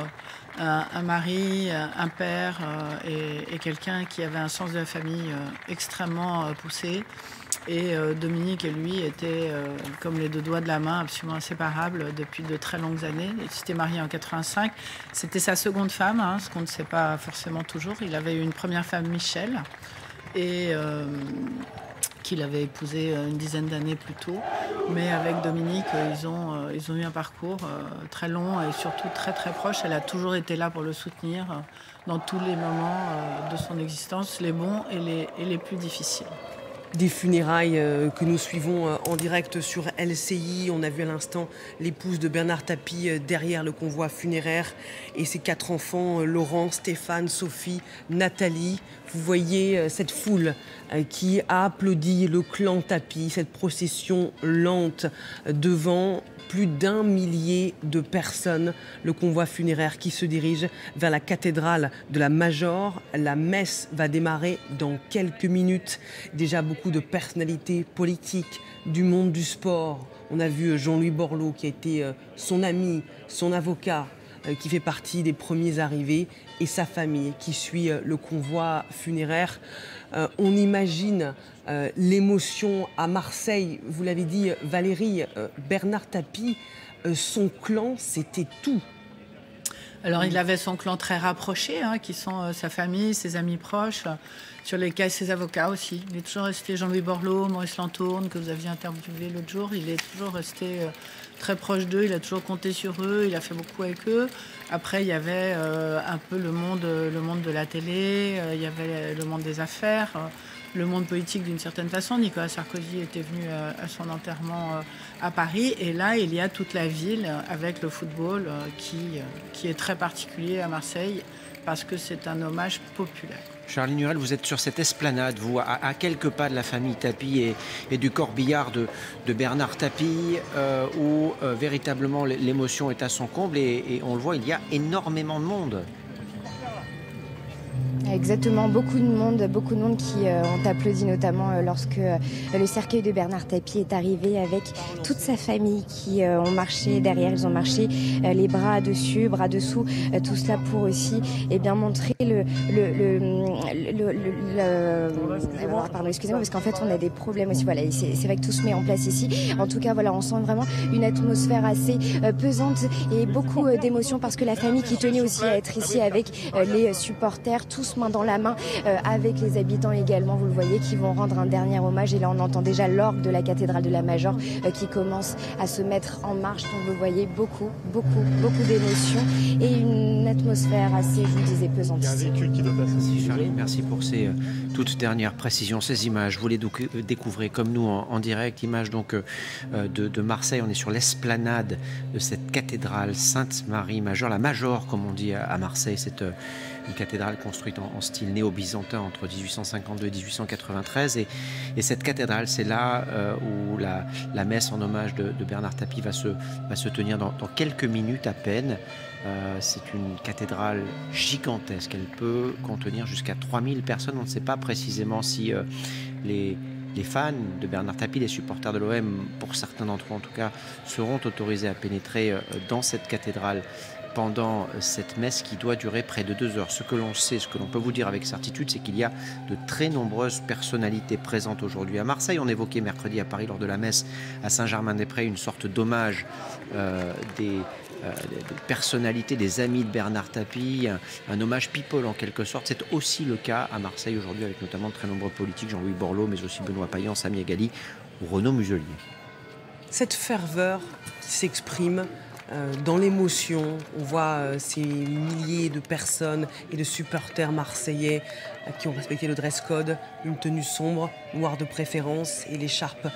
un mari, un père et quelqu'un qui avait un sens de la famille extrêmement poussé. Et Dominique et lui étaient comme les deux doigts de la main, absolument inséparables depuis de très longues années. Ils s'étaient mariés en 85. C'était sa seconde femme, ce qu'on ne sait pas forcément toujours. Il avait eu une première femme, Michel, et qu'il avait épousée une dizaine d'années plus tôt. Mais avec Dominique, ils ont eu un parcours très long et surtout très très proche. Elle a toujours été là pour le soutenir dans tous les moments de son existence, les bons et les plus difficiles. des funérailles que nous suivons en direct sur LCI. On a vu à l'instant l'épouse de Bernard Tapie derrière le convoi funéraire et ses 4 enfants, Laurent, Stéphane, Sophie, Nathalie. Vous voyez cette foule qui a applaudi le clan Tapie, cette procession lente devant plus d'1 millier de personnes, le convoi funéraire qui se dirige vers la cathédrale de la Major. La messe va démarrer dans quelques minutes. Déjà beaucoup de personnalités politiques du monde du sport. On a vu Jean-Louis Borloo qui a été son ami, son avocat, qui fait partie des premiers arrivés, et sa famille qui suit le convoi funéraire. On imagine l'émotion à Marseille. Vous l'avez dit, Valérie, Bernard Tapie, son clan, c'était tout. Alors, il avait son clan très rapproché, qui sont sa famille, ses amis proches, sur lesquels ses avocats aussi. Il est toujours resté Jean-Louis Borloo, Maurice Lantourne, que vous aviez interviewé l'autre jour. Il est toujours resté très proche d'eux, il a toujours compté sur eux, il a fait beaucoup avec eux. Après, il y avait un peu le monde de la télé, il y avait le monde des affaires, le monde politique d'une certaine façon. Nicolas Sarkozy était venu à son enterrement à Paris. Et là, il y a toute la ville avec le football qui est très particulier à Marseille parce que c'est un hommage populaire. Charline Hurel, vous êtes sur cette esplanade, vous, à quelques pas de la famille Tapie et du corbillard de Bernard Tapie, où véritablement l'émotion est à son comble et on le voit, il y a énormément de monde. Exactement, beaucoup de monde qui ont applaudi, notamment lorsque le cercueil de Bernard Tapie est arrivé avec toute sa famille qui ont marché derrière. Ils ont marché les bras dessus, bras dessous, tout cela pour aussi montrer pardon, excusez-moi, parce qu'en fait on a des problèmes aussi. Voilà, c'est vrai que tout se met en place ici. En tout cas, voilà, on sent vraiment une atmosphère assez pesante et beaucoup d'émotions parce que la famille qui tenait aussi à être ici avec les supporters, tous main dans la main, avec les habitants également, vous le voyez, qui vont rendre un dernier hommage. Et là, on entend déjà l'orgue de la cathédrale de la Major qui commence à se mettre en marche. Donc, vous voyez, beaucoup d'émotions et une atmosphère assez, je vous disais, pesante. Il y a un véhicule qui doit passer. Charlie, merci pour ces toutes dernières précisions, ces images. Vous les découvrez comme nous en direct. Images donc de Marseille. On est sur l'esplanade de cette cathédrale Sainte-Marie-Majeure, la Major, comme on dit à Marseille. C'est une cathédrale construite en style néo-byzantin entre 1852 et 1893. Et cette cathédrale, c'est là où la messe en hommage de Bernard Tapie va se tenir dans quelques minutes à peine. C'est une cathédrale gigantesque. Elle peut contenir jusqu'à 3000 personnes. On ne sait pas précisément si les fans de Bernard Tapie, les supporters de l'OM, pour certains d'entre eux en tout cas, seront autorisés à pénétrer dans cette cathédrale pendant cette messe qui doit durer près de 2 heures. Ce que l'on sait, ce que l'on peut vous dire avec certitude, c'est qu'il y a de très nombreuses personnalités présentes aujourd'hui à Marseille. On évoquait mercredi à Paris lors de la messe à Saint-Germain-des-Prés une sorte d'hommage des personnalités, des amis de Bernard Tapie, un hommage people en quelque sorte. C'est aussi le cas à Marseille aujourd'hui avec notamment de très nombreux politiques, Jean-Louis Borloo, mais aussi Benoît Payan, Samia Ghali ou Renaud Muselier. Cette ferveur qui s'exprime dans l'émotion, on voit ces milliers de personnes et de supporters marseillais qui ont respecté le dress code, une tenue sombre, noire de préférence et l'écharpe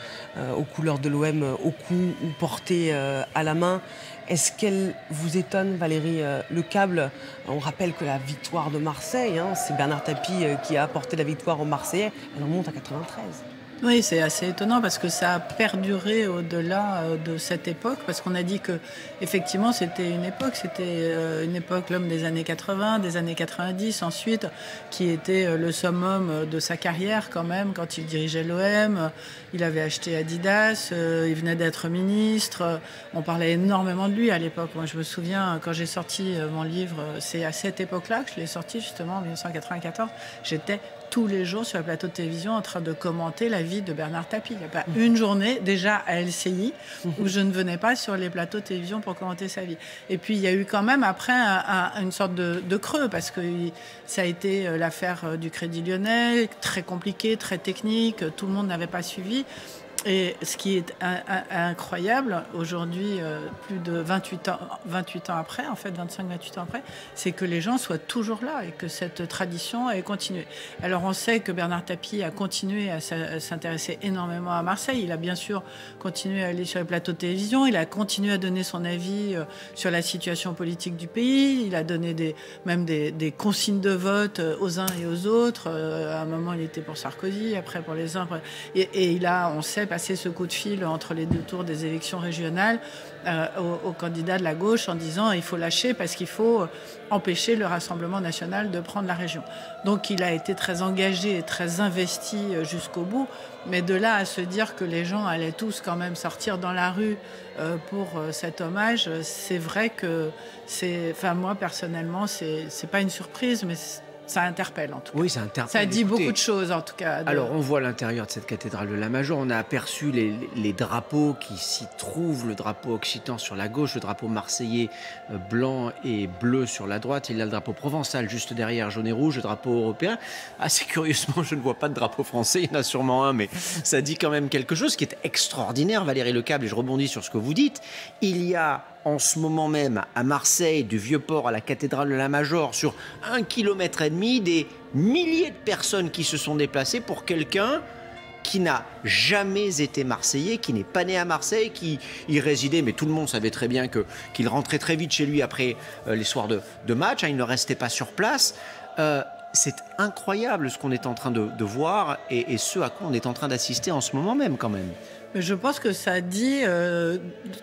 aux couleurs de l'OM au cou ou portée à la main. Est-ce qu'elle vous étonne, Valérie Le Câble? On rappelle que la victoire de Marseille, c'est Bernard Tapie qui a apporté la victoire aux Marseillais, elle remonte à 93. Oui, c'est assez étonnant parce que ça a perduré au-delà de cette époque, parce qu'on a dit que effectivement c'était une époque, l'homme des années 80, des années 90 ensuite, qui était le summum de sa carrière quand même, quand il dirigeait l'OM, il avait acheté Adidas, il venait d'être ministre, on parlait énormément de lui à l'époque. Moi je me souviens, quand j'ai sorti mon livre, c'est à cette époque-là que je l'ai sorti justement en 1994, j'étais tous les jours sur le plateau de télévision en train de commenter la vie de Bernard Tapie. Il n'y a pas une journée, déjà à LCI, où je ne venais pas sur les plateaux de télévision pour commenter sa vie. Et puis il y a eu quand même après une sorte de creux, parce que ça a été l'affaire du Crédit Lyonnais, très compliquée, très technique, tout le monde n'avait pas suivi. Et ce qui est incroyable aujourd'hui, plus de 28 ans après, en fait 25-28 ans après, c'est que les gens soient toujours là et que cette tradition ait continué. Alors on sait que Bernard Tapie a continué à s'intéresser énormément à Marseille. Il a bien sûr continué à aller sur les plateaux de télévision, il a continué à donner son avis sur la situation politique du pays, il a donné même des consignes de vote aux uns et aux autres. À un moment il était pour Sarkozy, après pour les uns. Et il a, on sait, passer ce coup de fil entre les 2 tours des élections régionales aux candidats de la gauche en disant il faut lâcher parce qu'il faut empêcher le Rassemblement national de prendre la région. Donc il a été très engagé et très investi jusqu'au bout, mais de là à se dire que les gens allaient tous quand même sortir dans la rue pour cet hommage, c'est vrai que moi personnellement c'est pas une surprise, mais ça interpelle en tout cas. Oui, ça interpelle. Ça dit beaucoup de choses en tout cas. Alors on voit l'intérieur de cette cathédrale de la Major, on a aperçu les drapeaux qui s'y trouvent, le drapeau occitan sur la gauche, le drapeau marseillais blanc et bleu sur la droite, il y a le drapeau provençal juste derrière, jaune et rouge, le drapeau européen. Assez curieusement, je ne vois pas de drapeau français, il y en a sûrement un, mais ça dit quand même quelque chose qui est extraordinaire, Valérie Lecable, et je rebondis sur ce que vous dites. Il y a en ce moment même à Marseille, du Vieux-Port à la cathédrale de la Major, sur 1,5 km, des milliers de personnes qui se sont déplacées pour quelqu'un qui n'a jamais été Marseillais, qui n'est pas né à Marseille, qui y résidait, mais tout le monde savait très bien qu'il rentrait très vite chez lui après les soirs de match, il ne restait pas sur place. C'est incroyable ce qu'on est en train de voir et ce à quoi on est en train d'assister en ce moment même quand même. Mais je pense que ça dit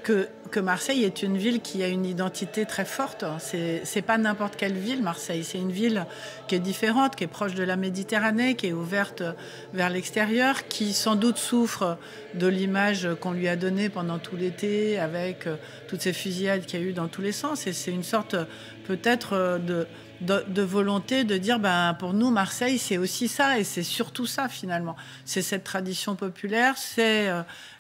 que Marseille est une ville qui a une identité très forte. C'est pas n'importe quelle ville, Marseille. C'est une ville qui est différente, qui est proche de la Méditerranée, qui est ouverte vers l'extérieur, qui sans doute souffre de l'image qu'on lui a donnée pendant tout l'été avec toutes ces fusillades qu'il y a eu dans tous les sens. Et c'est une sorte peut-être de volonté de dire pour nous Marseille c'est aussi ça et c'est surtout ça finalement, c'est cette tradition populaire, c'est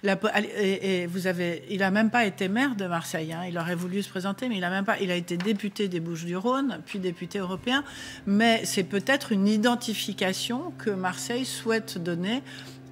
il a même pas été maire de Marseille, il aurait voulu se présenter mais il a été député des Bouches-du-Rhône puis député européen, mais c'est peut-être une identification que Marseille souhaite donner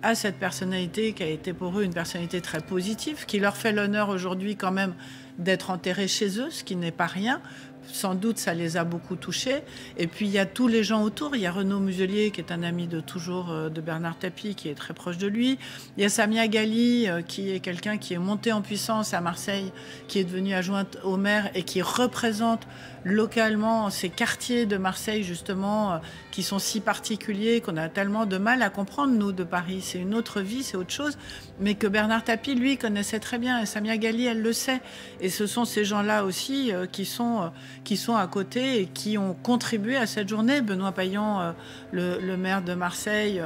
à cette personnalité qui a été pour eux une personnalité très positive, qui leur fait l'honneur aujourd'hui quand même d'être enterrés chez eux, ce qui n'est pas rien. Sans doute, ça les a beaucoup touchés. Et puis, il y a tous les gens autour. Il y a Renaud Muselier, qui est un ami de toujours de Bernard Tapie, qui est très proche de lui. Il y a Samia Ghali, qui est quelqu'un qui est monté en puissance à Marseille, qui est devenue adjointe au maire et qui représente localement ces quartiers de Marseille, justement, qui sont si particuliers qu'on a tellement de mal à comprendre, nous, de Paris. C'est une autre vie, c'est autre chose, mais que Bernard Tapie, lui, connaissait très bien. Et Samia Ghali, elle le sait. Et ce sont ces gens-là aussi qui sont à côté et qui ont contribué à cette journée. Benoît Payan, le maire de Marseille,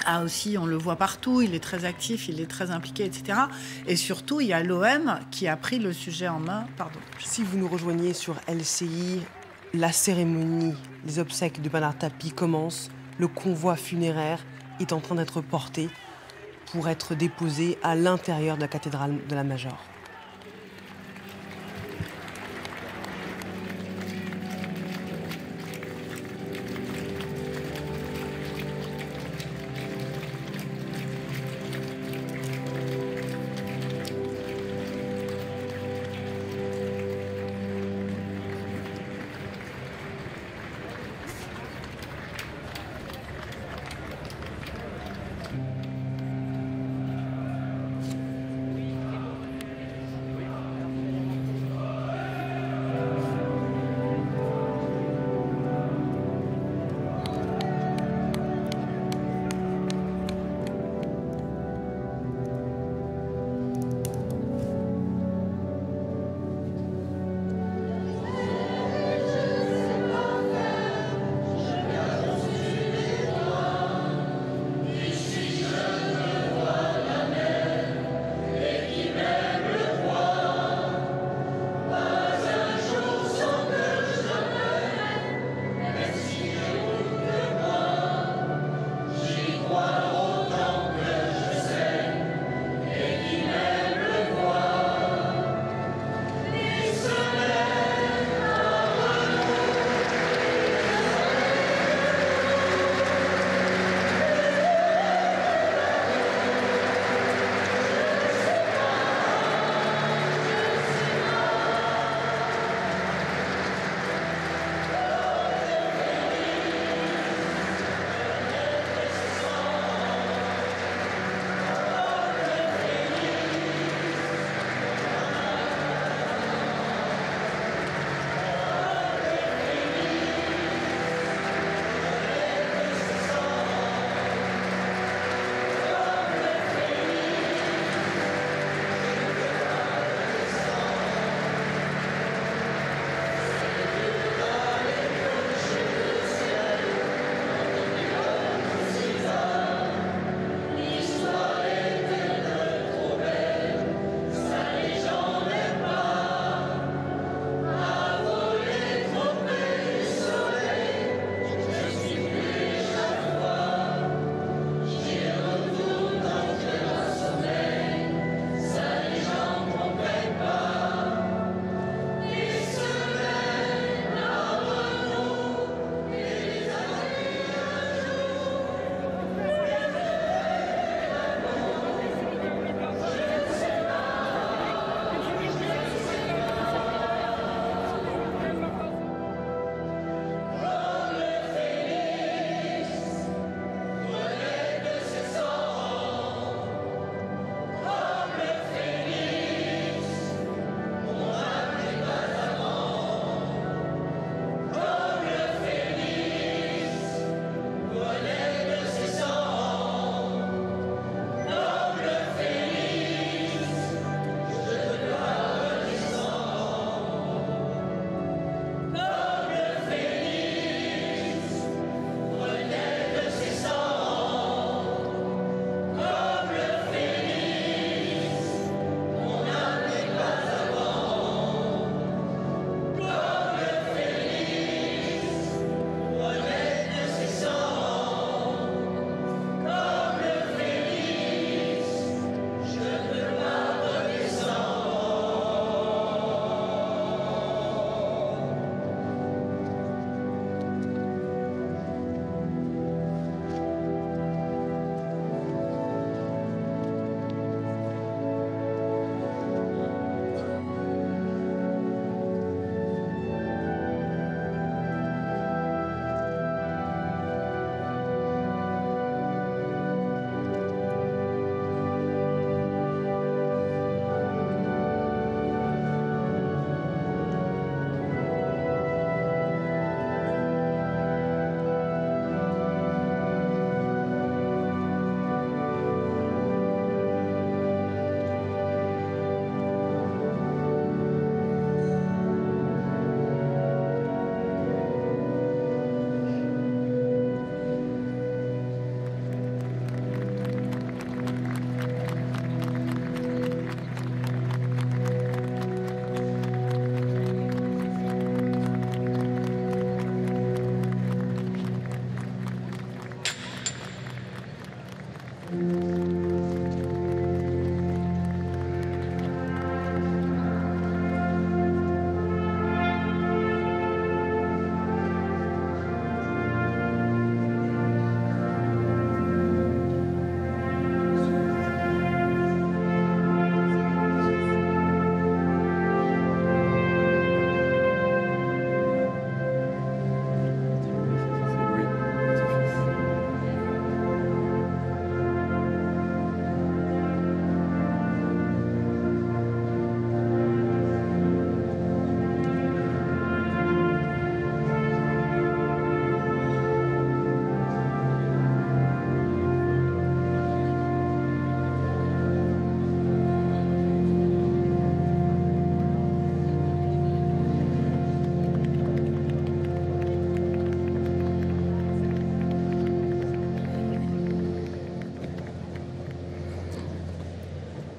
a aussi, on le voit partout, il est très actif, il est très impliqué, etc. Et surtout, il y a l'OM qui a pris le sujet en main. Pardon. Si vous nous rejoignez sur LCI, la cérémonie des obsèques de Bernard Tapie commence. Le convoi funéraire est en train d'être porté pour être déposé à l'intérieur de la cathédrale de la Major.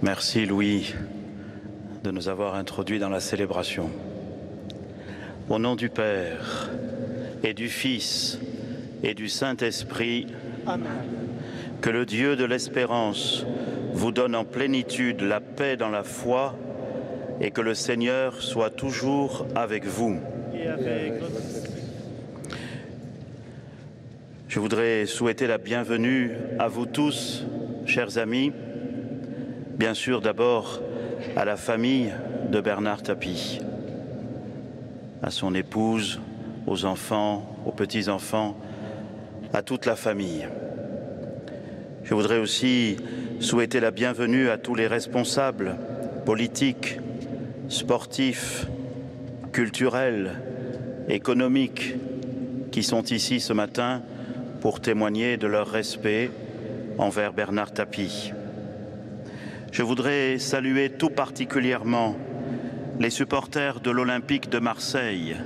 Merci Louis de nous avoir introduits dans la célébration. Au nom du Père et du Fils et du Saint-Esprit, Amen. Que le Dieu de l'espérance vous donne en plénitude la paix dans la foi et que le Seigneur soit toujours avec vous. Et avec notre... Je voudrais souhaiter la bienvenue à vous tous, chers amis, bien sûr d'abord à la famille de Bernard Tapie, à son épouse, aux enfants, aux petits-enfants, à toute la famille. Je voudrais aussi souhaiter la bienvenue à tous les responsables politiques, sportifs, culturels, économiques qui sont ici ce matin pour témoigner de leur respect envers Bernard Tapie. Je voudrais saluer tout particulièrement les supporters de l'Olympique de Marseille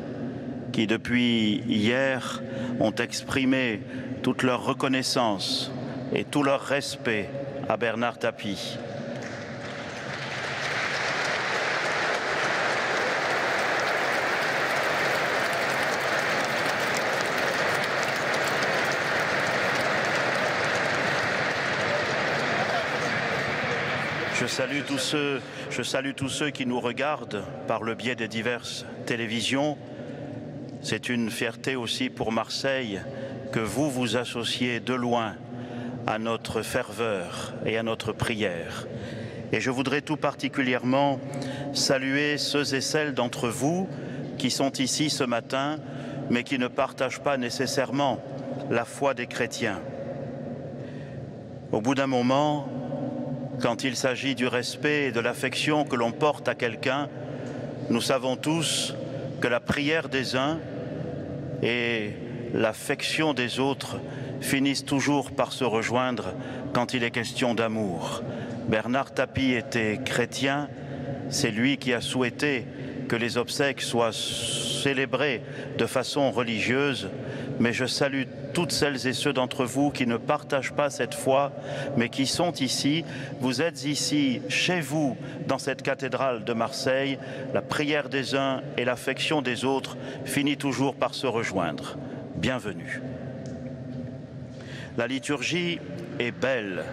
qui, depuis hier, ont exprimé toute leur reconnaissance et tout leur respect à Bernard Tapie. Je salue tous ceux qui nous regardent par le biais des diverses télévisions. C'est une fierté aussi pour Marseille que vous vous associez de loin à notre ferveur et à notre prière. Et je voudrais tout particulièrement saluer ceux et celles d'entre vous qui sont ici ce matin, mais qui ne partagent pas nécessairement la foi des chrétiens. Au bout d'un moment, quand il s'agit du respect et de l'affection que l'on porte à quelqu'un, nous savons tous que la prière des uns et l'affection des autres finissent toujours par se rejoindre quand il est question d'amour. Bernard Tapie était chrétien, c'est lui qui a souhaité que les obsèques soient célébrées de façon religieuse, mais je salue toutes celles et ceux d'entre vous qui ne partagent pas cette foi, mais qui sont ici. Vous êtes ici, chez vous, dans cette cathédrale de Marseille. La prière des uns et l'affection des autres finit toujours par se rejoindre. Bienvenue. La liturgie est belle.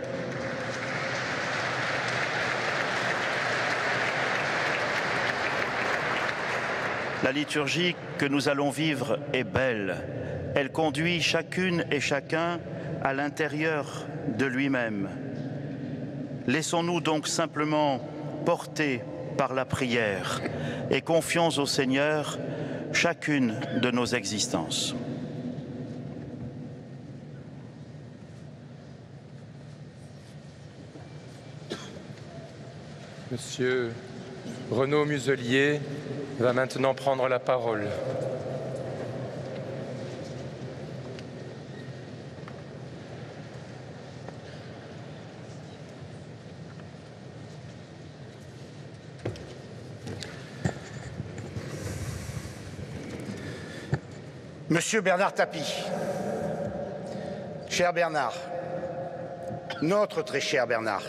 La liturgie que nous allons vivre est belle. Elle conduit chacune et chacun à l'intérieur de lui-même. Laissons-nous donc simplement porter par la prière et confions au Seigneur chacune de nos existences. Monsieur Renaud Muselier va maintenant prendre la parole. Monsieur Bernard Tapie, cher Bernard, notre très cher Bernard,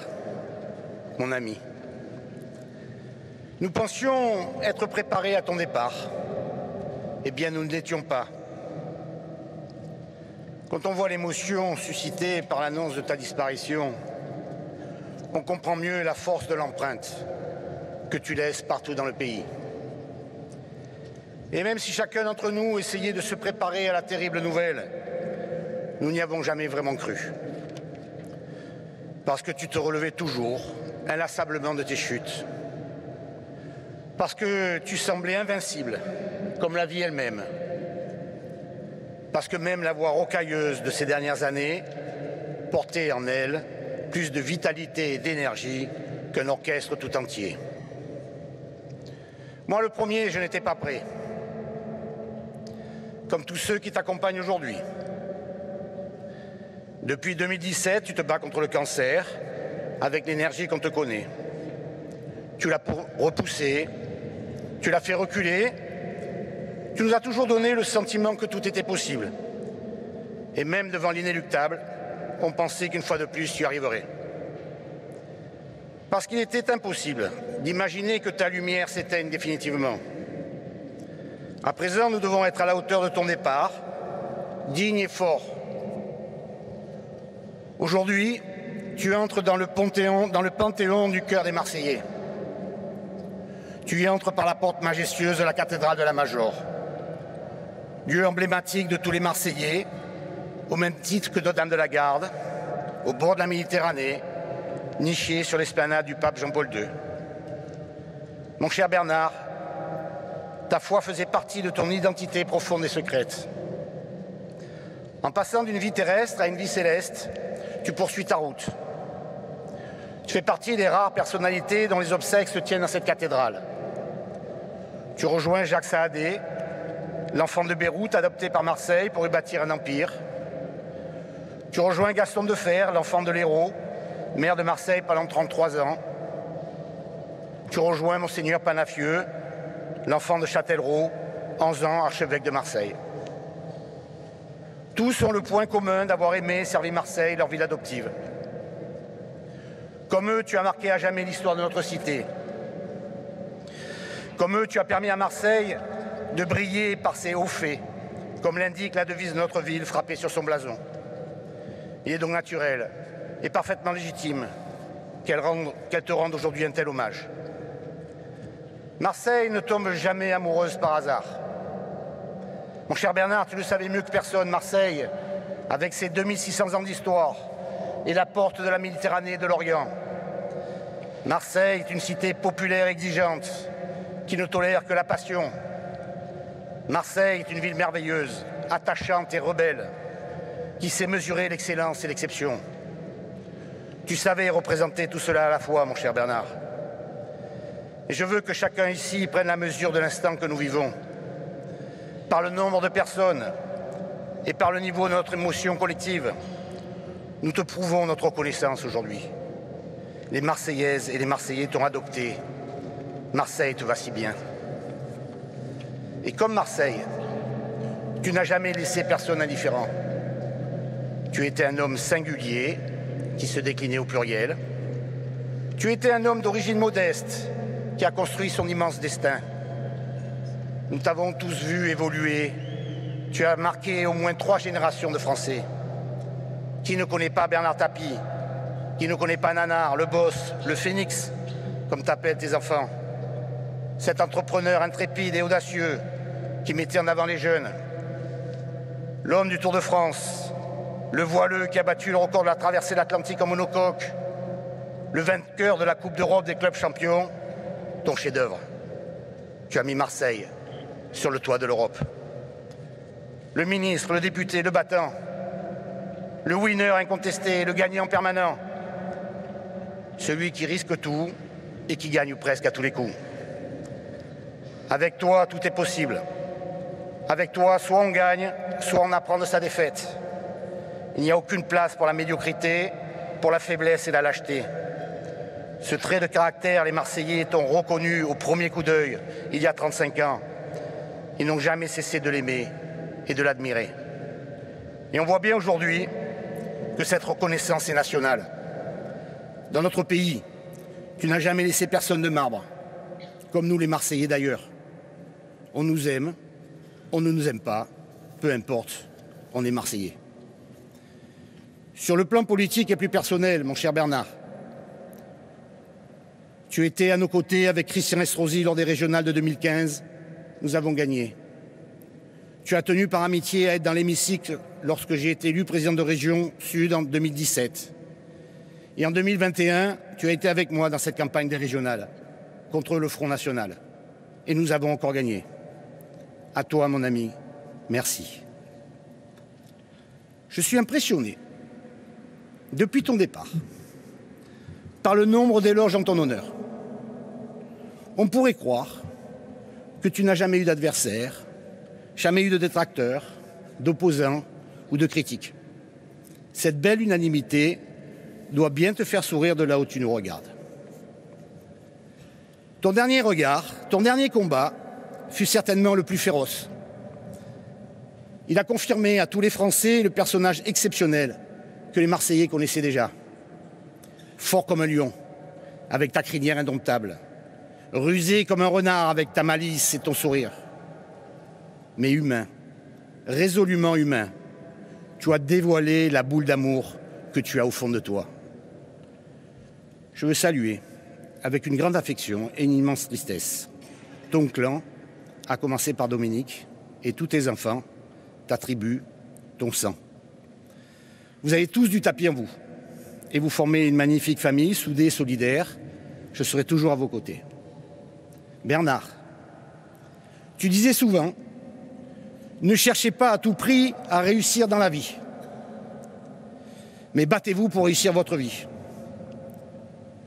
mon ami, nous pensions être préparés à ton départ. Eh bien, nous ne l'étions pas. Quand on voit l'émotion suscitée par l'annonce de ta disparition, on comprend mieux la force de l'empreinte que tu laisses partout dans le pays. Et même si chacun d'entre nous essayait de se préparer à la terrible nouvelle, nous n'y avons jamais vraiment cru. Parce que tu te relevais toujours, inlassablement de tes chutes. Parce que tu semblais invincible, comme la vie elle-même. Parce que même la voix rocailleuse de ces dernières années portait en elle plus de vitalité et d'énergie qu'un orchestre tout entier. Moi, le premier, je n'étais pas prêt. Comme tous ceux qui t'accompagnent aujourd'hui. Depuis 2017, tu te bats contre le cancer avec l'énergie qu'on te connaît. Tu l'as repoussé, tu l'as fait reculer. Tu nous as toujours donné le sentiment que tout était possible. Et même devant l'inéluctable, on pensait qu'une fois de plus, tu y arriverais. Parce qu'il était impossible d'imaginer que ta lumière s'éteigne définitivement. À présent, nous devons être à la hauteur de ton départ, digne et fort. Aujourd'hui, tu entres dans le panthéon du cœur des Marseillais. Tu y entres par la porte majestueuse de la cathédrale de la Major. Lieu emblématique de tous les Marseillais, au même titre que Notre-Dame de la Garde, au bord de la Méditerranée, niché sur l'esplanade du pape Jean-Paul II. Mon cher Bernard, ta foi faisait partie de ton identité profonde et secrète. En passant d'une vie terrestre à une vie céleste, tu poursuis ta route. Tu fais partie des rares personnalités dont les obsèques se tiennent dans cette cathédrale. Tu rejoins Jacques Saadé, l'enfant de Beyrouth adopté par Marseille pour y bâtir un empire. Tu rejoins Gaston Defferre, l'enfant de l'Hérault, maire de Marseille pendant 33 ans. Tu rejoins Monseigneur Panafieux, l'enfant de Châtellerault, 11 ans, archevêque de Marseille. Tous ont le point commun d'avoir aimé et servi Marseille, leur ville adoptive. Comme eux, tu as marqué à jamais l'histoire de notre cité. Comme eux, tu as permis à Marseille de briller par ses hauts faits, comme l'indique la devise de notre ville frappée sur son blason. Il est donc naturel et parfaitement légitime qu'elle te rende aujourd'hui un tel hommage. Marseille ne tombe jamais amoureuse par hasard. Mon cher Bernard, tu le savais mieux que personne, Marseille, avec ses 2600 ans d'histoire, est la porte de la Méditerranée et de l'Orient. Marseille est une cité populaire exigeante, qui ne tolère que la passion. Marseille est une ville merveilleuse, attachante et rebelle, qui sait mesurer l'excellence et l'exception. Tu savais représenter tout cela à la fois, mon cher Bernard. Et je veux que chacun ici prenne la mesure de l'instant que nous vivons. Par le nombre de personnes et par le niveau de notre émotion collective, nous te prouvons notre reconnaissance aujourd'hui. Les Marseillaises et les Marseillais t'ont adopté. Marseille te va si bien. Et comme Marseille, tu n'as jamais laissé personne indifférent. Tu étais un homme singulier, qui se déclinait au pluriel. Tu étais un homme d'origine modeste, qui a construit son immense destin. Nous t'avons tous vu évoluer. Tu as marqué au moins 3 générations de Français. Qui ne connaît pas Bernard Tapie? Qui ne connaît pas Nanar, le boss, le phénix, comme t'appellent tes enfants? Cet entrepreneur intrépide et audacieux qui mettait en avant les jeunes. L'homme du Tour de France, le voileux qui a battu le record de la traversée de l'Atlantique en monocoque, le vainqueur de la Coupe d'Europe des clubs champions, ton chef-d'œuvre. Tu as mis Marseille sur le toit de l'Europe. Le ministre, le député, le battant, le winner incontesté, le gagnant permanent, celui qui risque tout et qui gagne presque à tous les coups. Avec toi, tout est possible. Avec toi, soit on gagne, soit on apprend de sa défaite. Il n'y a aucune place pour la médiocrité, pour la faiblesse et la lâcheté. Ce trait de caractère, les Marseillais t'ont reconnu au premier coup d'œil, il y a 35 ans. Ils n'ont jamais cessé de l'aimer et de l'admirer. Et on voit bien aujourd'hui que cette reconnaissance est nationale. Dans notre pays, tu n'as jamais laissé personne de marbre, comme nous les Marseillais d'ailleurs. On nous aime, on ne nous aime pas, peu importe, on est Marseillais. Sur le plan politique et plus personnel, mon cher Bernard, tu étais à nos côtés avec Christian Estrosi lors des régionales de 2015. Nous avons gagné. Tu as tenu par amitié à être dans l'hémicycle lorsque j'ai été élu président de région Sud en 2017. Et en 2021, tu as été avec moi dans cette campagne des régionales contre le Front National. Et nous avons encore gagné. À toi, mon ami, merci. Je suis impressionné, depuis ton départ, par le nombre d'éloges en ton honneur. On pourrait croire que tu n'as jamais eu d'adversaire, jamais eu de détracteurs, d'opposants ou de critiques. Cette belle unanimité doit bien te faire sourire de là où tu nous regardes. Ton dernier regard, ton dernier combat fut certainement le plus féroce. Il a confirmé à tous les Français le personnage exceptionnel que les Marseillais connaissaient déjà. Fort comme un lion, avec ta crinière indomptable. Rusé comme un renard avec ta malice et ton sourire. Mais humain, résolument humain, tu as dévoilé la boule d'amour que tu as au fond de toi. Je veux saluer, avec une grande affection et une immense tristesse, ton clan, à commencer par Dominique, et tous tes enfants, ta tribu, ton sang. Vous avez tous du tapis en vous, et vous formez une magnifique famille, soudée et solidaire. Je serai toujours à vos côtés. Bernard, tu disais souvent, ne cherchez pas à tout prix à réussir dans la vie, mais battez-vous pour réussir votre vie.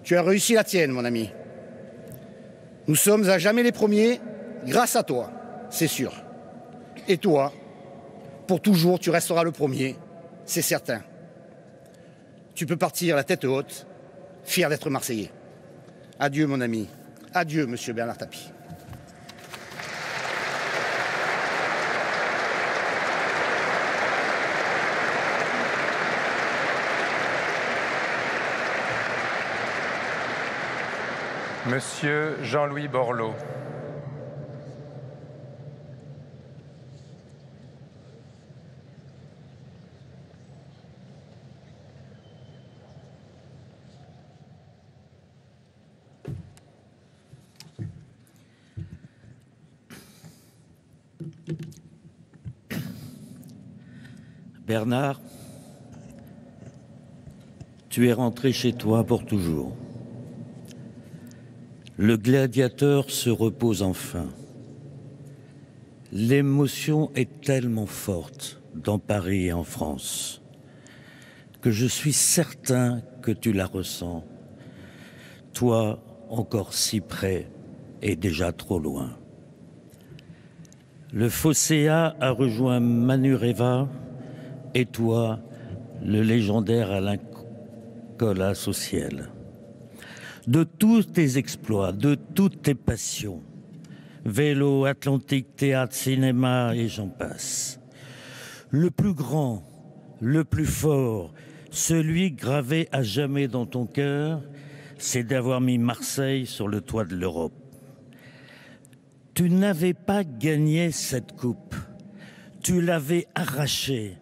Tu as réussi la tienne, mon ami. Nous sommes à jamais les premiers, grâce à toi, c'est sûr. Et toi, pour toujours, tu resteras le premier, c'est certain. Tu peux partir la tête haute, fier d'être Marseillais. Adieu, mon ami. Adieu, monsieur Bernard Tapie. Monsieur Jean-Louis Borloo. Bernard, tu es rentré chez toi pour toujours. Le gladiateur se repose enfin. L'émotion est tellement forte dans Paris et en France que je suis certain que tu la ressens. Toi, encore si près et déjà trop loin. Le Phocéa a rejoint Manureva et toi, le légendaire Alain Colas au ciel. De tous tes exploits, de toutes tes passions, vélo, Atlantique, théâtre, cinéma et j'en passe. Le plus grand, le plus fort, celui gravé à jamais dans ton cœur, c'est d'avoir mis Marseille sur le toit de l'Europe. Tu n'avais pas gagné cette coupe, tu l'avais arrachée,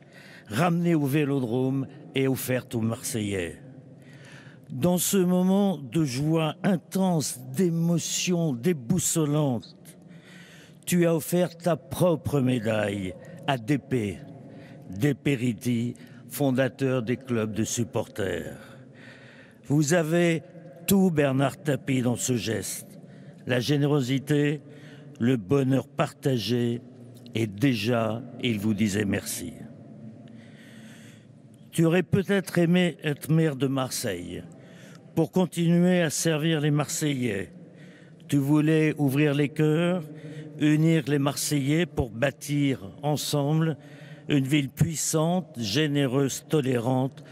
ramenée au Vélodrome et offerte aux Marseillais. Dans ce moment de joie intense, d'émotion déboussolante, tu as offert ta propre médaille à Dépé, Dépériti, fondateur des clubs de supporters. Vous avez tout Bernard Tapie dans ce geste, la générosité, le bonheur partagé, et déjà, il vous disait merci. Tu aurais peut-être aimé être maire de Marseille pour continuer à servir les Marseillais. Tu voulais ouvrir les cœurs, unir les Marseillais pour bâtir ensemble une ville puissante, généreuse, tolérante,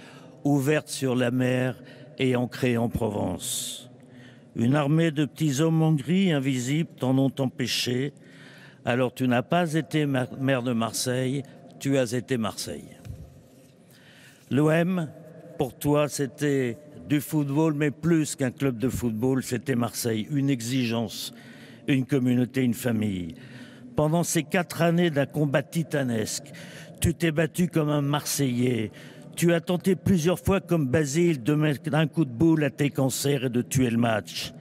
ouverte sur la mer et ancrée en Provence. Une armée de petits hommes en gris, invisibles, t'en ont empêché. Alors tu n'as pas été maire de Marseille, tu as été Marseille. L'OM, pour toi, c'était du football, mais plus qu'un club de football, c'était Marseille. Une exigence, une communauté, une famille. Pendant ces 4 années d'un combat titanesque, tu t'es battu comme un Marseillais. Tu as tenté plusieurs fois, comme Basile, de mettre un coup de boule à tes cancers et de tuer le match.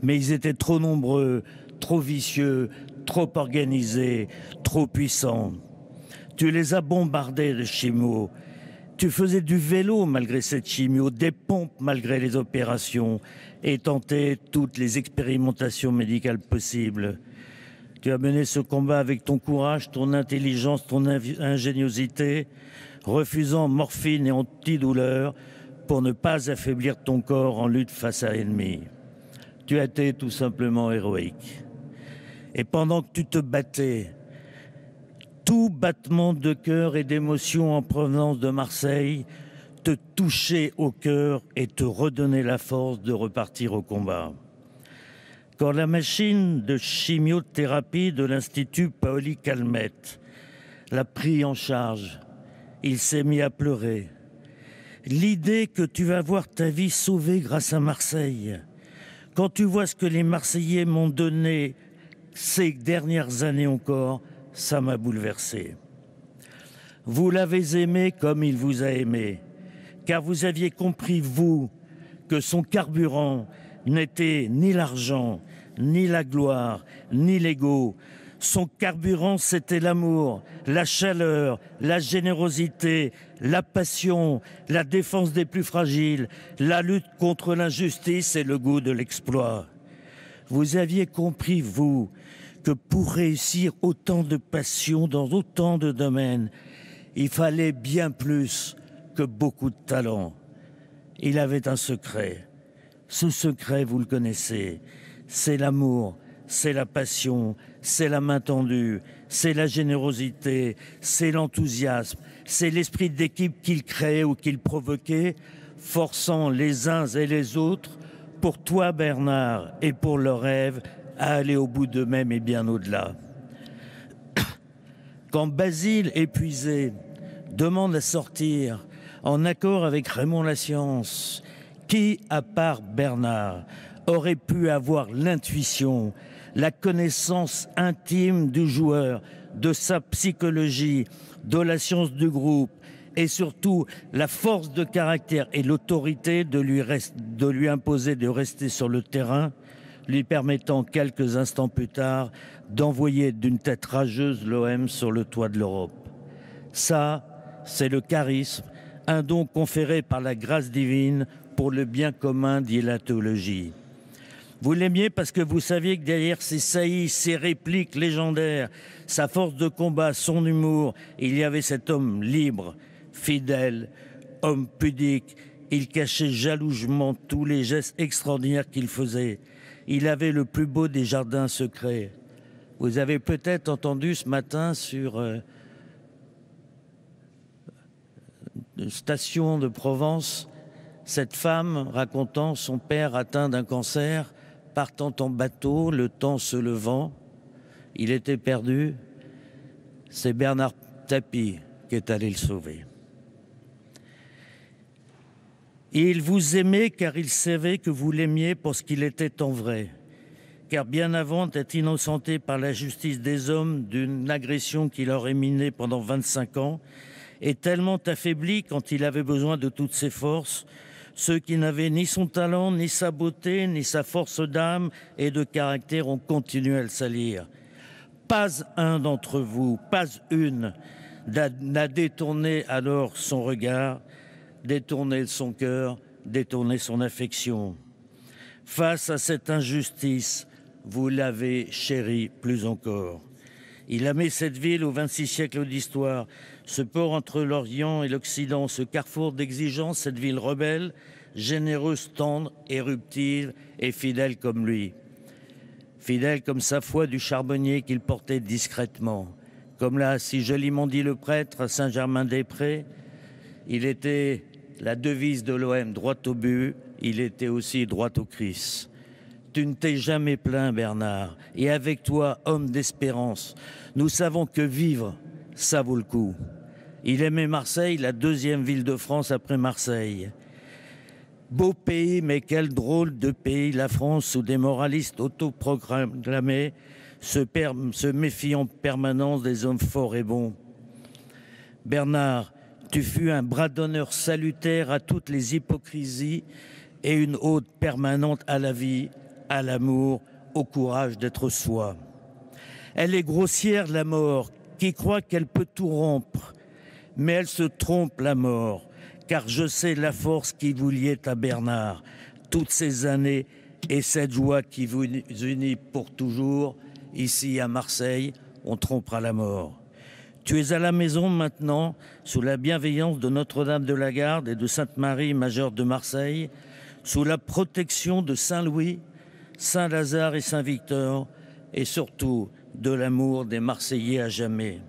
Mais ils étaient trop nombreux, trop vicieux, trop organisés, trop puissants. Tu les as bombardés de chimio. Tu faisais du vélo malgré cette chimio, des pompes malgré les opérations, et tentais toutes les expérimentations médicales possibles. Tu as mené ce combat avec ton courage, ton intelligence, ton ingéniosité, refusant morphine et antidouleur pour ne pas affaiblir ton corps en lutte face à l'ennemi. Tu as été tout simplement héroïque. Et pendant que tu te battais, tout battement de cœur et d'émotion en provenance de Marseille te touchait au cœur et te redonnait la force de repartir au combat. Quand la machine de chimiothérapie de l'Institut Paoli Calmette l'a pris en charge, il s'est mis à pleurer. L'idée que tu vas voir ta vie sauvée grâce à Marseille, quand tu vois ce que les Marseillais m'ont donné ces dernières années encore, ça m'a bouleversé. Vous l'avez aimé comme il vous a aimé, car vous aviez compris, vous, que son carburant n'était ni l'argent, ni la gloire, ni l'ego. Son carburant, c'était l'amour, la chaleur, la générosité, la passion, la défense des plus fragiles, la lutte contre l'injustice et le goût de l'exploit. Vous aviez compris, vous, que pour réussir autant de passion dans autant de domaines, il fallait bien plus que beaucoup de talent. Il avait un secret. Ce secret, vous le connaissez, c'est l'amour, c'est la passion, c'est la main tendue, c'est la générosité, c'est l'enthousiasme, c'est l'esprit d'équipe qu'il créait ou qu'il provoquait, forçant les uns et les autres, pour toi Bernard et pour leurs rêves, à aller au bout d'eux-mêmes et bien au-delà. Quand Basile, épuisé, demande à sortir, en accord avec Raymond Lascience, qui, à part Bernard, aurait pu avoir l'intuition, la connaissance intime du joueur, de sa psychologie, de la science du groupe, et surtout la force de caractère et l'autorité de lui imposer de rester sur le terrain, lui permettant quelques instants plus tard d'envoyer d'une tête rageuse l'OM sur le toit de l'Europe. Ça, c'est le charisme, un don conféré par la grâce divine pour le bien commun, dit la théologie. Vous l'aimiez parce que vous saviez que derrière ses saillies, ses répliques légendaires, sa force de combat, son humour, il y avait cet homme libre, fidèle, homme pudique. Il cachait jalousement tous les gestes extraordinaires qu'il faisait. Il avait le plus beau des jardins secrets. Vous avez peut-être entendu ce matin sur une station de Provence cette femme racontant son père atteint d'un cancer, partant en bateau, le temps se levant. Il était perdu. C'est Bernard Tapie qui est allé le sauver. Et il vous aimait car il savait que vous l'aimiez pour ce qu'il était en vrai. Car bien avant d'être innocenté par la justice des hommes d'une agression qu'il aurait minée pendant 25 ans, et tellement affaibli quand il avait besoin de toutes ses forces, ceux qui n'avaient ni son talent, ni sa beauté, ni sa force d'âme et de caractère ont continué à le salir. Pas un d'entre vous, pas une, n'a détourné alors son regard, détourné son cœur, détourné son affection. Face à cette injustice, vous l'avez chéri plus encore. Il aimait cette ville aux 26 siècles d'histoire, ce port entre l'Orient et l'Occident, ce carrefour d'exigence, cette ville rebelle, généreuse, tendre, éruptive et fidèle comme lui. Fidèle comme sa foi du charbonnier qu'il portait discrètement. Comme l'a si joliment dit le prêtre à Saint-Germain-des-Prés, il était la devise de l'OM, droit au but, il était aussi droit au Christ. Tu ne t'es jamais plaint, Bernard, et avec toi, homme d'espérance, nous savons que vivre, ça vaut le coup. Il aimait Marseille, la deuxième ville de France après Marseille. Beau pays, mais quel drôle de pays, la France, où des moralistes autoproclamés se méfient en permanence des hommes forts et bons. Bernard, Tu fus un bras d'honneur salutaire à toutes les hypocrisies et une ode permanente à la vie, à l'amour, au courage d'être soi. Elle est grossière, la mort, qui croit qu'elle peut tout rompre. Mais elle se trompe, la mort, car je sais la force qui vous liait à Bernard, toutes ces années et cette joie qui vous unit pour toujours. Ici, à Marseille, on trompera la mort. Tu es à la maison maintenant, sous la bienveillance de Notre-Dame de la Garde et de Sainte-Marie, majeure de Marseille, sous la protection de Saint-Louis, Saint-Lazare et Saint-Victor, et surtout de l'amour des Marseillais à jamais.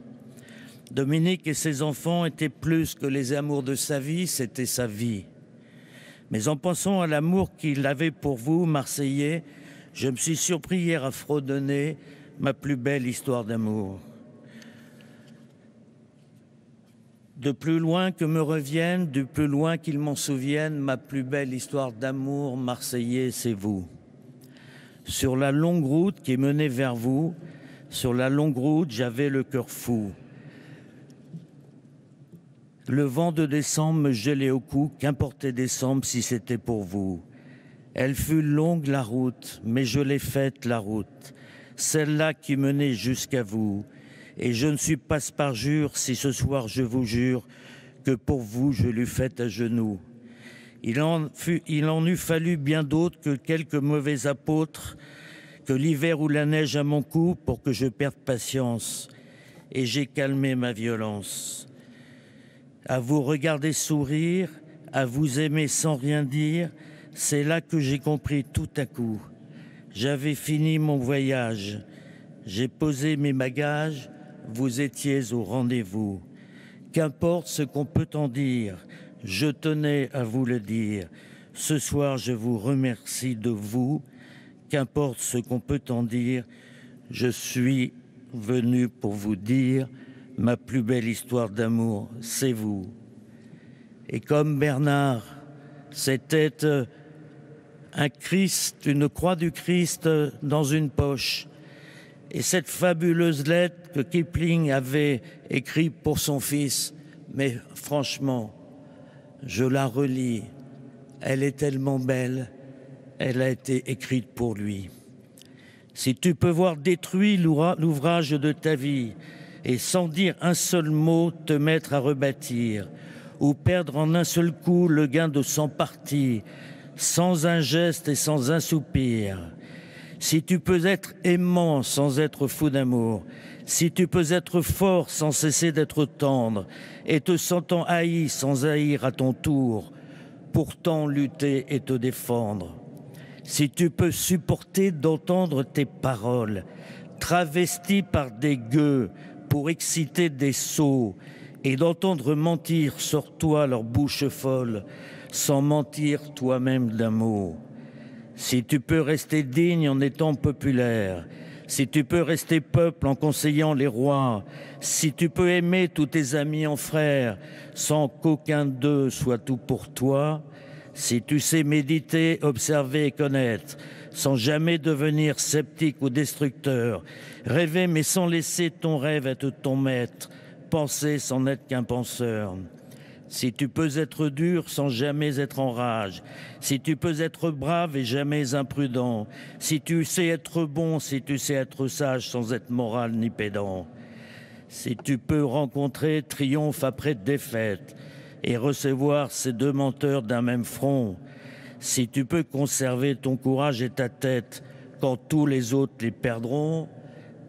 Dominique et ses enfants étaient plus que les amours de sa vie, c'était sa vie. Mais en pensant à l'amour qu'il avait pour vous, Marseillais, je me suis surpris hier à fredonner ma plus belle histoire d'amour. De plus loin que me revienne, du plus loin qu'il m'en souvienne, ma plus belle histoire d'amour, Marseillais, c'est vous. Sur la longue route qui menait vers vous, sur la longue route, j'avais le cœur fou. Le vent de décembre me gelait au cou, qu'importait décembre si c'était pour vous. Elle fut longue la route, mais je l'ai faite la route, celle-là qui menait jusqu'à vous. Et je ne suis pas parjure si ce soir je vous jure que pour vous je l'eus faite à genoux. Il en eût fallu bien d'autres que quelques mauvais apôtres, que l'hiver ou la neige à mon cou pour que je perde patience. Et j'ai calmé ma violence. À vous regarder sourire, à vous aimer sans rien dire, c'est là que j'ai compris tout à coup. J'avais fini mon voyage, j'ai posé mes bagages, vous étiez au rendez-vous. Qu'importe ce qu'on peut en dire, je tenais à vous le dire. Ce soir, je vous remercie de vous. Qu'importe ce qu'on peut en dire, je suis venu pour vous dire ma plus belle histoire d'amour, c'est vous. Et comme Bernard, c'était un Christ, une croix du Christ dans une poche. Et cette fabuleuse lettre que Kipling avait écrite pour son fils, mais franchement, je la relis, elle est tellement belle, elle a été écrite pour lui. Si tu peux voir détruit l'ouvrage de ta vie et sans dire un seul mot te mettre à rebâtir, ou perdre en un seul coup le gain de 100 parties, sans un geste et sans un soupir, si tu peux être aimant sans être fou d'amour, si tu peux être fort sans cesser d'être tendre, et te sentant haï sans haïr à ton tour, pourtant lutter et te défendre, si tu peux supporter d'entendre tes paroles, travesties par des gueux pour exciter des sots, et d'entendre mentir sur toi leur bouche folle, sans mentir toi-même d'un mot. Si tu peux rester digne en étant populaire, si tu peux rester peuple en conseillant les rois, si tu peux aimer tous tes amis en frères, sans qu'aucun d'eux soit tout pour toi, si tu sais méditer, observer et connaître, sans jamais devenir sceptique ou destructeur, rêver mais sans laisser ton rêve être ton maître, penser sans n'être qu'un penseur. Si tu peux être dur sans jamais être en rage, si tu peux être brave et jamais imprudent, si tu sais être bon, si tu sais être sage sans être moral ni pédant, si tu peux rencontrer triomphe après défaite et recevoir ces deux menteurs d'un même front, si tu peux conserver ton courage et ta tête quand tous les autres les perdront,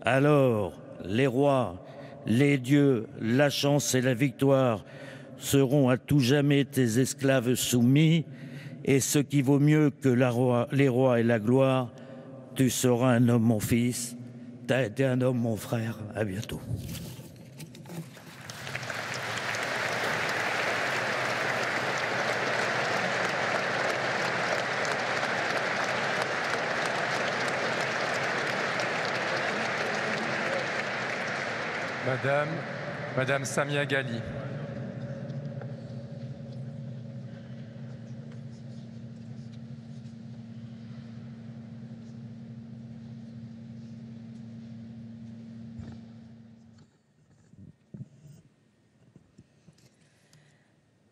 alors les rois, les dieux, la chance et la victoire seront à tout jamais tes esclaves soumis, et ce qui vaut mieux que les rois et la gloire, tu seras un homme, mon fils, t'as été un homme, mon frère. À bientôt. Madame Samia Ghali.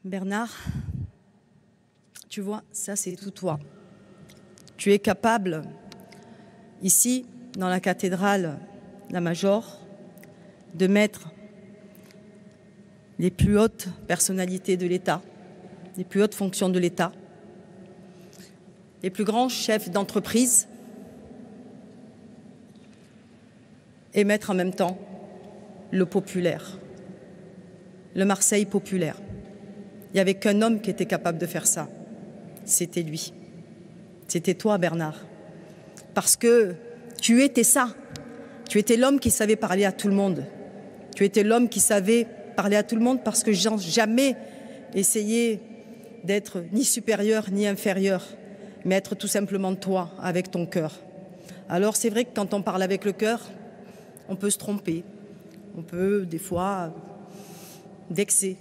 Bernard, tu vois, ça c'est tout toi. Tu es capable, ici, dans la cathédrale La Major, de mettre les plus hautes personnalités de l'État, les plus hautes fonctions de l'État, les plus grands chefs d'entreprise, et mettre en même temps le populaire, le Marseille populaire. Il n'y avait qu'un homme qui était capable de faire ça. C'était lui. C'était toi, Bernard. Parce que tu étais ça. Tu étais l'homme qui savait parler à tout le monde. Tu étais l'homme qui savait parler à tout le monde parce que j'ai jamais essayé d'être ni supérieur ni inférieur, mais être tout simplement toi, avec ton cœur. Alors c'est vrai que quand on parle avec le cœur, on peut se tromper. On peut, des fois, vexer.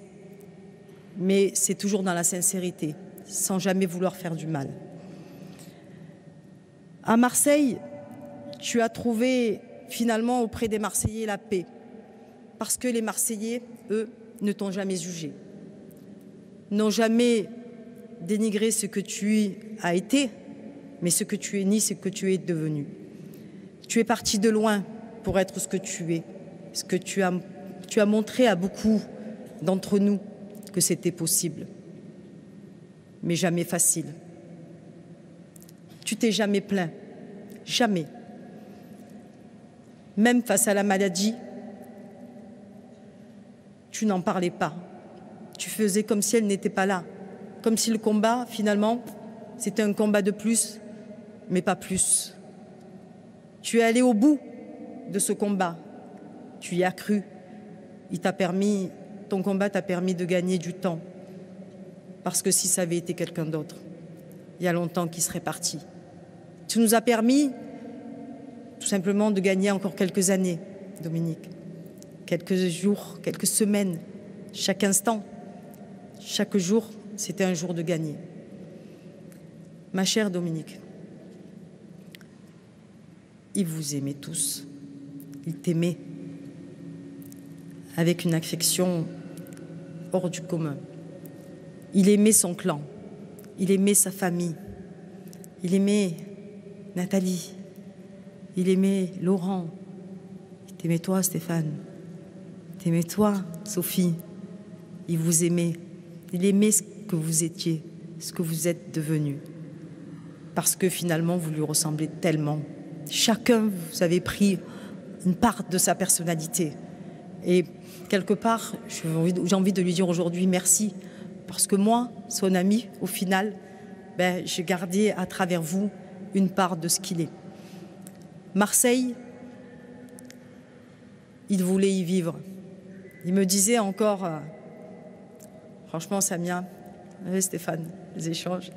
Mais c'est toujours dans la sincérité, sans jamais vouloir faire du mal. À Marseille, tu as trouvé finalement auprès des Marseillais la paix. Parce que les Marseillais, eux, ne t'ont jamais jugé. N'ont jamais dénigré ce que tu as été, mais ce que tu es ni ce que tu es devenu. Tu es parti de loin pour être ce que tu es. Ce que tu as montré à beaucoup d'entre nous que c'était possible, mais jamais facile. Tu t'es jamais plaint, jamais. Même face à la maladie, tu n'en parlais pas. Tu faisais comme si elle n'était pas là, comme si le combat, finalement, c'était un combat de plus, mais pas plus. Tu es allé au bout de ce combat, tu y as cru. Ton combat t'a permis de gagner du temps. Parce que si ça avait été quelqu'un d'autre, il y a longtemps qu'il serait parti. Tu nous as permis tout simplement de gagner encore quelques années, Dominique. Quelques jours, quelques semaines, chaque instant, chaque jour, c'était un jour de gagner. Ma chère Dominique, ils vous aimaient tous. Ils t'aimaient avec une affection hors du commun. Il aimait son clan, il aimait sa famille, il aimait Nathalie, il aimait Laurent, il t'aimait toi Stéphane, il t'aimait toi Sophie, il vous aimait, il aimait ce que vous étiez, ce que vous êtes devenus, parce que finalement vous lui ressemblez tellement. Chacun, vous avez pris une part de sa personnalité. Et quelque part, j'ai envie de lui dire aujourd'hui merci. Parce que moi, son ami, au final, j'ai gardé à travers vous une part de ce qu'il est. Marseille, il voulait y vivre. Il me disait encore, franchement Samia, Stéphane, les échanges,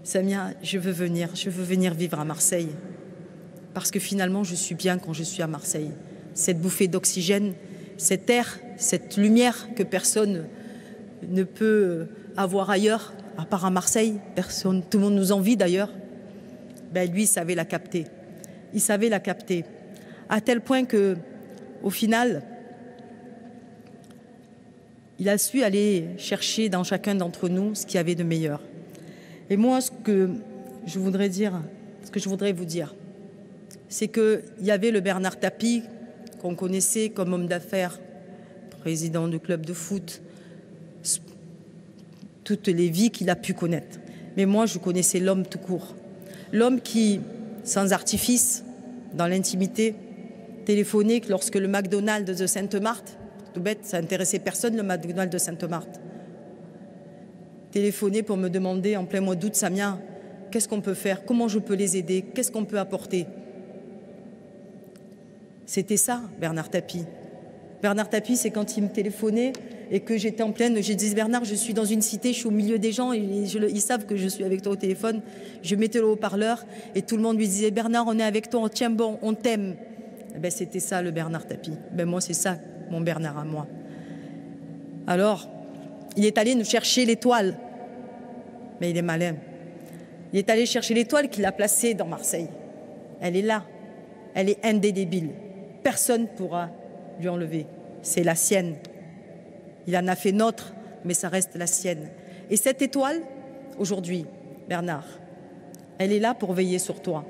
Samia, je veux venir vivre à Marseille. Parce que finalement, je suis bien quand je suis à Marseille. Cette bouffée d'oxygène, cet air, cette lumière que personne ne peut avoir ailleurs, à part à Marseille, personne, tout le monde nous envie d'ailleurs, lui, il savait la capter. Il savait la capter. À tel point que, au final, il a su aller chercher dans chacun d'entre nous ce qu'il y avait de meilleur. Et moi, ce que je voudrais vous dire, c'est qu'il y avait le Bernard Tapie, qu'on connaissait comme homme d'affaires, président du club de foot, toutes les vies qu'il a pu connaître. Mais moi, je connaissais l'homme tout court. L'homme qui, sans artifice, dans l'intimité, téléphonait lorsque le McDonald's de Sainte-Marthe, tout bête, ça n'intéressait personne, le McDonald's de Sainte-Marthe, téléphonait pour me demander en plein mois d'août, Samia, qu'est-ce qu'on peut faire? Comment je peux les aider? Qu'est-ce qu'on peut apporter? C'était ça, Bernard Tapie. Bernard Tapie, c'est quand il me téléphonait et que j'étais en pleine... Je disais, Bernard, je suis dans une cité, je suis au milieu des gens, et ils savent que je suis avec toi au téléphone. Je mettais le haut-parleur et tout le monde lui disait, Bernard, on est avec toi, on tient bon, on t'aime. C'était ça, le Bernard Tapie. Moi, c'est ça, mon Bernard à moi. Alors, il est allé nous chercher l'étoile. Mais il est malin. Il est allé chercher l'étoile qu'il a placée dans Marseille. Elle est là. Elle est indélébile. Personne ne pourra lui enlever. C'est la sienne. Il en a fait nôtre mais ça reste la sienne. Et cette étoile, aujourd'hui, Bernard, elle est là pour veiller sur toi.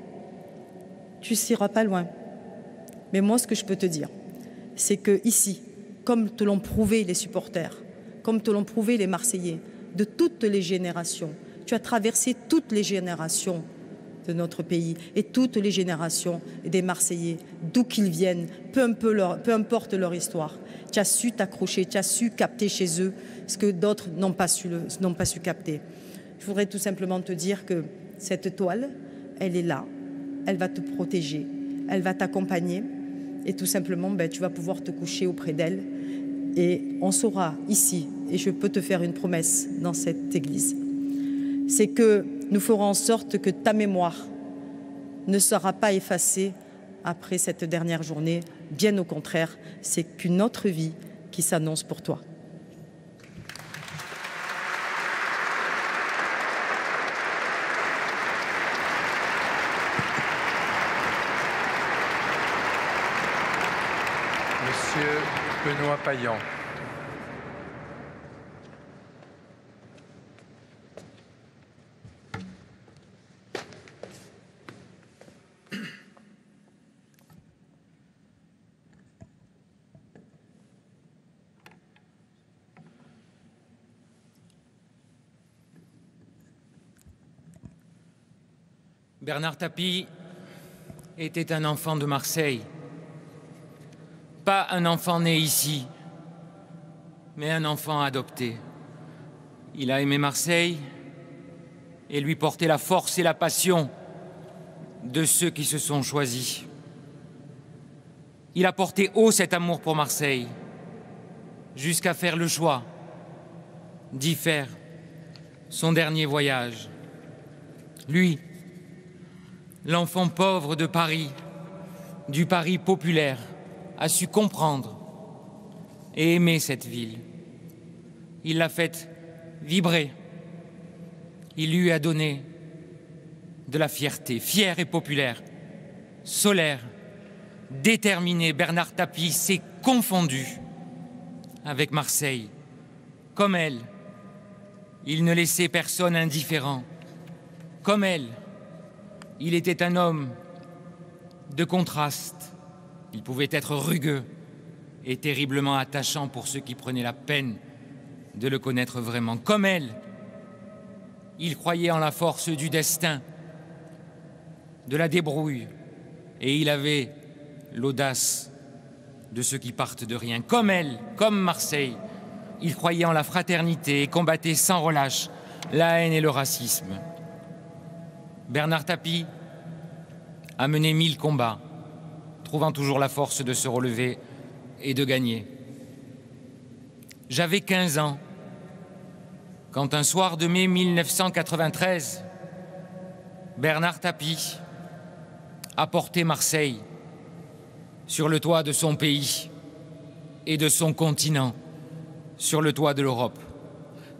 Tu n'iras pas loin. Mais moi, ce que je peux te dire, c'est que ici, comme te l'ont prouvé les supporters, comme te l'ont prouvé les Marseillais, de toutes les générations, tu as traversé toutes les générations de notre pays et toutes les générations des Marseillais, d'où qu'ils viennent, peu importe leur histoire. Tu as su t'accrocher, tu as su capter chez eux ce que d'autres n'ont pas su capter. Je voudrais tout simplement te dire que cette étoile, elle est là, elle va te protéger, elle va t'accompagner et tout simplement, tu vas pouvoir te coucher auprès d'elle et on saura ici, et je peux te faire une promesse dans cette église, c'est que nous ferons en sorte que ta mémoire ne sera pas effacée après cette dernière journée. Bien au contraire, c'est qu'une autre vie qui s'annonce pour toi. Monsieur Benoît Payan. Bernard Tapie était un enfant de Marseille. Pas un enfant né ici, mais un enfant adopté. Il a aimé Marseille et lui porté la force et la passion de ceux qui se sont choisis. Il a porté haut cet amour pour Marseille, jusqu'à faire le choix d'y faire son dernier voyage. Lui, l'enfant pauvre de Paris, du Paris populaire, a su comprendre et aimer cette ville. Il l'a faite vibrer. Il lui a donné de la fierté, fière et populaire, solaire, déterminé. Bernard Tapie s'est confondu avec Marseille. Comme elle, il ne laissait personne indifférent. Comme elle, il était un homme de contraste. Il pouvait être rugueux et terriblement attachant pour ceux qui prenaient la peine de le connaître vraiment. Comme elle, il croyait en la force du destin, de la débrouille, et il avait l'audace de ceux qui partent de rien. Comme elle, comme Marseille, il croyait en la fraternité et combattait sans relâche la haine et le racisme. Bernard Tapie a mené 1000 combats, trouvant toujours la force de se relever et de gagner. J'avais 15 ans quand un soir de mai 1993, Bernard Tapie a porté Marseille sur le toit de son pays et de son continent, sur le toit de l'Europe.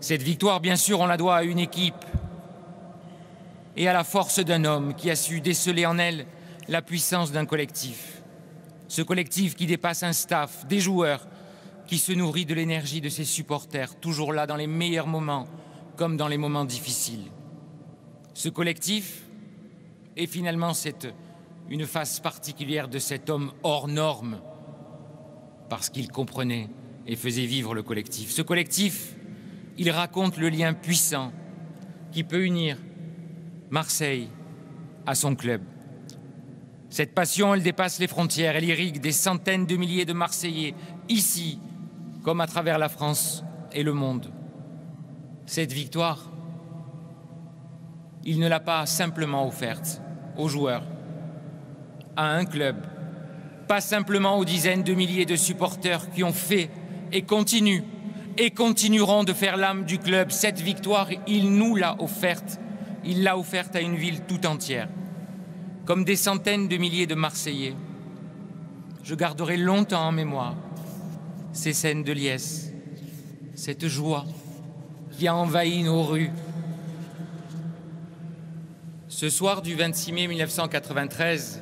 Cette victoire, bien sûr, on la doit à une équipe et à la force d'un homme qui a su déceler en elle la puissance d'un collectif. Ce collectif qui dépasse un staff, des joueurs, qui se nourrit de l'énergie de ses supporters, toujours là dans les meilleurs moments comme dans les moments difficiles. Ce collectif, et finalement c'est une face particulière de cet homme hors norme, parce qu'il comprenait et faisait vivre le collectif. Ce collectif, il raconte le lien puissant qui peut unir Marseille à son club. Cette passion, elle dépasse les frontières, elle irrigue des centaines de milliers de Marseillais, ici, comme à travers la France et le monde. Cette victoire, il ne l'a pas simplement offerte aux joueurs, à un club, pas simplement aux dizaines de milliers de supporters qui ont fait et continuent et continueront de faire l'âme du club. Cette victoire, il nous l'a offerte. Il l'a offerte à une ville tout entière. Comme des centaines de milliers de Marseillais, je garderai longtemps en mémoire ces scènes de liesse, cette joie qui a envahi nos rues. Ce soir du 26 mai 1993,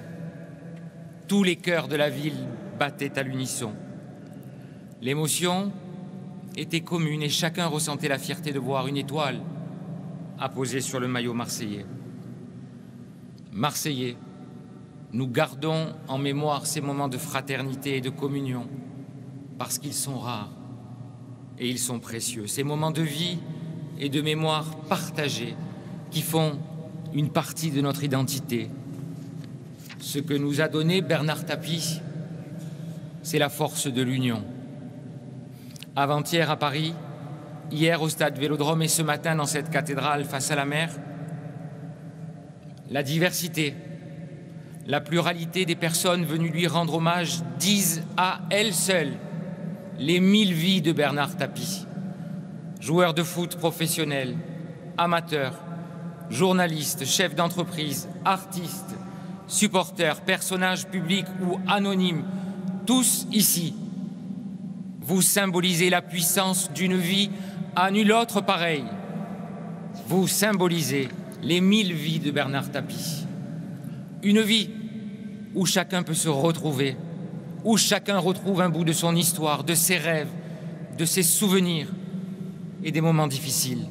tous les cœurs de la ville battaient à l'unisson. L'émotion était commune et chacun ressentait la fierté de voir une étoile apposée sur le maillot marseillais. Marseillais, nous gardons en mémoire ces moments de fraternité et de communion parce qu'ils sont rares et ils sont précieux. Ces moments de vie et de mémoire partagés qui font une partie de notre identité. Ce que nous a donné Bernard Tapie, c'est la force de l'union. Avant-hier à Paris, hier au stade Vélodrome et ce matin dans cette cathédrale face à la mer, la diversité, la pluralité des personnes venues lui rendre hommage disent à elles seules les 1000 vies de Bernard Tapie. Joueur de foot professionnel, amateur, journaliste, chef d'entreprise, artiste, supporter, personnage public ou anonyme, tous ici, vous symbolisez la puissance d'une vie à nulle autre pareille. Vous symbolisez les 1000 vies de Bernard Tapie. Une vie où chacun peut se retrouver, où chacun retrouve un bout de son histoire, de ses rêves, de ses souvenirs et des moments difficiles.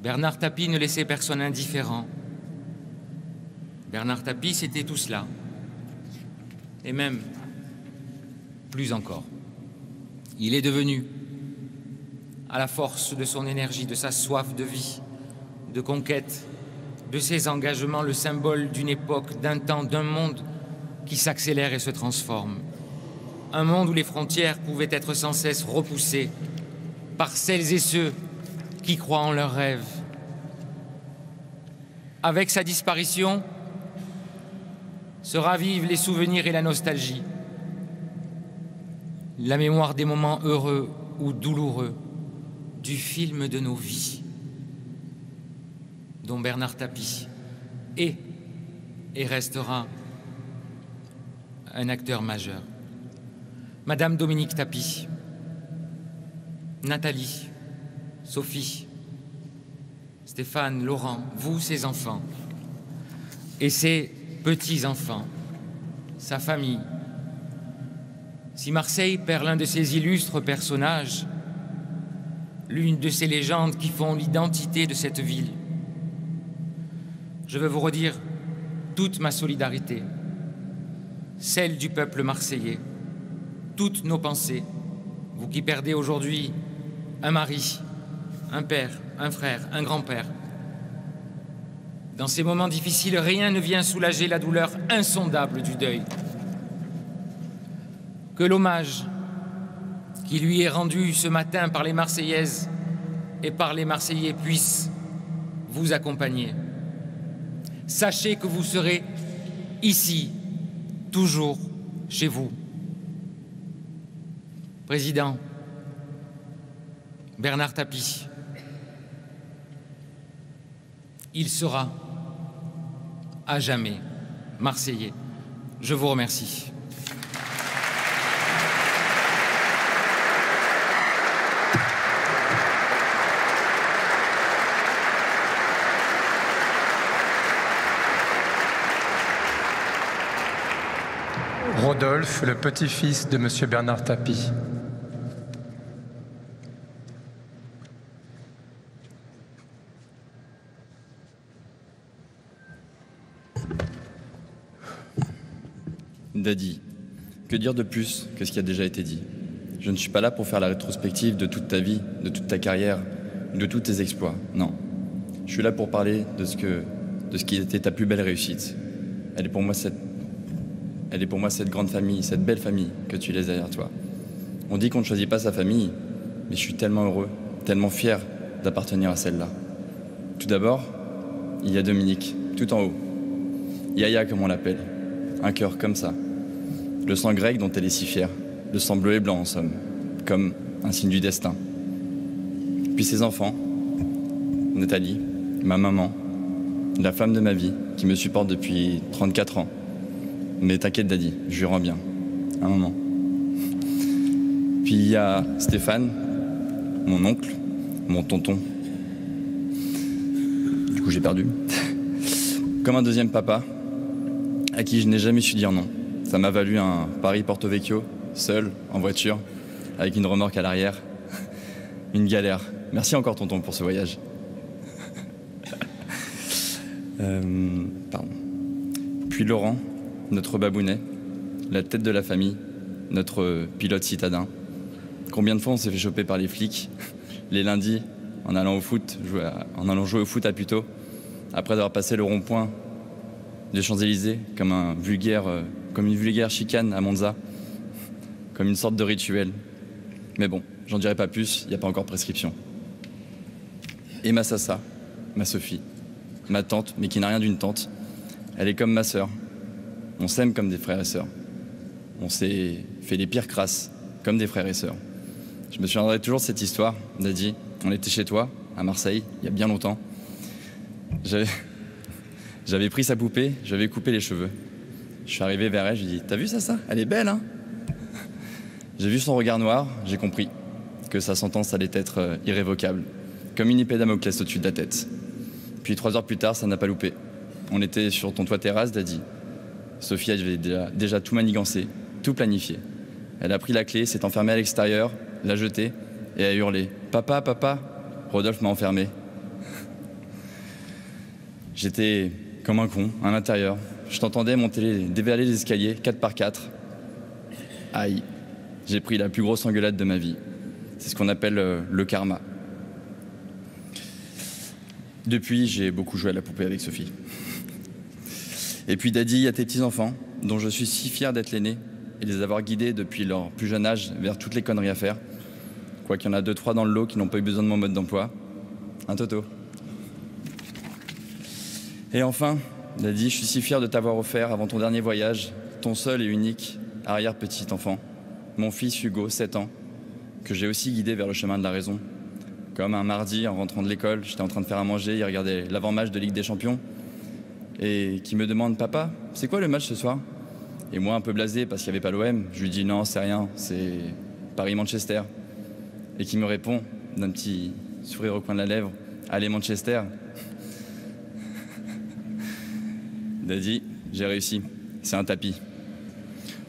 Bernard Tapie ne laissait personne indifférent. Bernard Tapie, c'était tout cela. Et même plus encore. Il est devenu, à la force de son énergie, de sa soif de vie, de conquête, de ses engagements, le symbole d'une époque, d'un temps, d'un monde qui s'accélère et se transforme. Un monde où les frontières pouvaient être sans cesse repoussées par celles et ceux qui croient en leurs rêves. Avec sa disparition, se ravivent les souvenirs et la nostalgie, la mémoire des moments heureux ou douloureux du film de nos vies, dont Bernard Tapie est et restera un acteur majeur. Madame Dominique Tapie, Nathalie, Sophie, Stéphane, Laurent, vous, ses enfants, et ses petits-enfants, sa famille. Si Marseille perd l'un de ses illustres personnages, l'une de ces légendes qui font l'identité de cette ville, je veux vous redire toute ma solidarité, celle du peuple marseillais, toutes nos pensées, vous qui perdez aujourd'hui un mari, un père, un frère, un grand-père. Dans ces moments difficiles, rien ne vient soulager la douleur insondable du deuil. Que l'hommage qui lui est rendu ce matin par les Marseillaises et par les Marseillais puisse vous accompagner. Sachez que vous serez ici, toujours chez vous. Président Bernard Tapie, il sera à jamais Marseillais. Je vous remercie. Rodolphe, le petit-fils de M. Bernard Tapie. Daddy, que dire de plus que ce qui a déjà été dit? Je ne suis pas là pour faire la rétrospective de toute ta vie, de toute ta carrière, de tous tes exploits. Non. Je suis là pour parler de ce qui était ta plus belle réussite. Elle est pour moi cette grande famille, cette belle famille que tu laisses derrière toi. On dit qu'on ne choisit pas sa famille, mais je suis tellement heureux, tellement fier d'appartenir à celle-là. Tout d'abord, il y a Dominique, tout en haut. Yaya, comme on l'appelle. Un cœur comme ça. Le sang grec dont elle est si fière. Le sang bleu et blanc, en somme. Comme un signe du destin. Puis ses enfants. Nathalie, ma maman, la femme de ma vie, qui me supporte depuis 34 ans. Mais t'inquiète, Daddy, je lui rends bien. Un moment. Puis il y a Stéphane, mon oncle, mon tonton. Du coup, j'ai perdu. Comme un deuxième papa, à qui je n'ai jamais su dire non. Ça m'a valu un Paris-Porto Vecchio, seul, en voiture, avec une remorque à l'arrière, une galère. Merci encore tonton pour ce voyage. Pardon. Puis Laurent, notre babounet, la tête de la famille, notre pilote citadin. Combien de fois on s'est fait choper par les flics les lundis en allant jouer au foot à Puteaux, après avoir passé le rond-point des Champs-Élysées comme une vulgaire chicane à Monza, comme une sorte de rituel. Mais bon, j'en dirai pas plus, il n'y a pas encore prescription. Et ma Sassa, ma Sophie, ma tante, mais qui n'a rien d'une tante, elle est comme ma sœur. On s'aime comme des frères et sœurs. On s'est fait les pires crasses, comme des frères et sœurs. Je me souviendrai toujours de cette histoire, Daddy. On était chez toi, à Marseille, il y a bien longtemps. J'avais pris sa poupée, j'avais coupé les cheveux. Je suis arrivé vers elle, je lui ai dit « T'as vu ça? Elle est belle, hein ?» J'ai vu son regard noir, j'ai compris que sa sentence allait être irrévocable, comme une épée Damoclès au-dessus de la tête. Puis 3 heures plus tard, ça n'a pas loupé. On était sur ton toit terrasse, Daddy. Sophie avait déjà tout manigancé, tout planifié. Elle a pris la clé, s'est enfermée à l'extérieur, l'a jetée et a hurlé « Papa, papa !» Rodolphe m'a enfermé. J'étais comme un con, à l'intérieur. Je t'entendais dévaler les escaliers, 4 par 4. Aïe, j'ai pris la plus grosse engueulade de ma vie. C'est ce qu'on appelle le karma. Depuis, j'ai beaucoup joué à la poupée avec Sophie. Et puis Daddy, il y a tes petits-enfants, dont je suis si fier d'être l'aîné et les avoir guidés depuis leur plus jeune âge vers toutes les conneries à faire. Quoi qu'il y en a 2-3 dans le lot qui n'ont pas eu besoin de mon mode d'emploi. Un Toto. Et enfin, Daddy, je suis si fier de t'avoir offert, avant ton dernier voyage, ton seul et unique arrière-petit-enfant, mon fils Hugo, 7 ans, que j'ai aussi guidé vers le chemin de la raison. Comme un mardi, en rentrant de l'école, j'étais en train de faire à manger, il regardait l'avant-match de Ligue des Champions, et qui me demande « Papa, c'est quoi le match ce soir ?» Et moi, un peu blasé, parce qu'il n'y avait pas l'OM, je lui dis « Non, c'est rien, c'est Paris-Manchester. » Et qui me répond, d'un petit sourire au coin de la lèvre, « Allez, Manchester !» Daddy, j'ai réussi. C'est un tapis.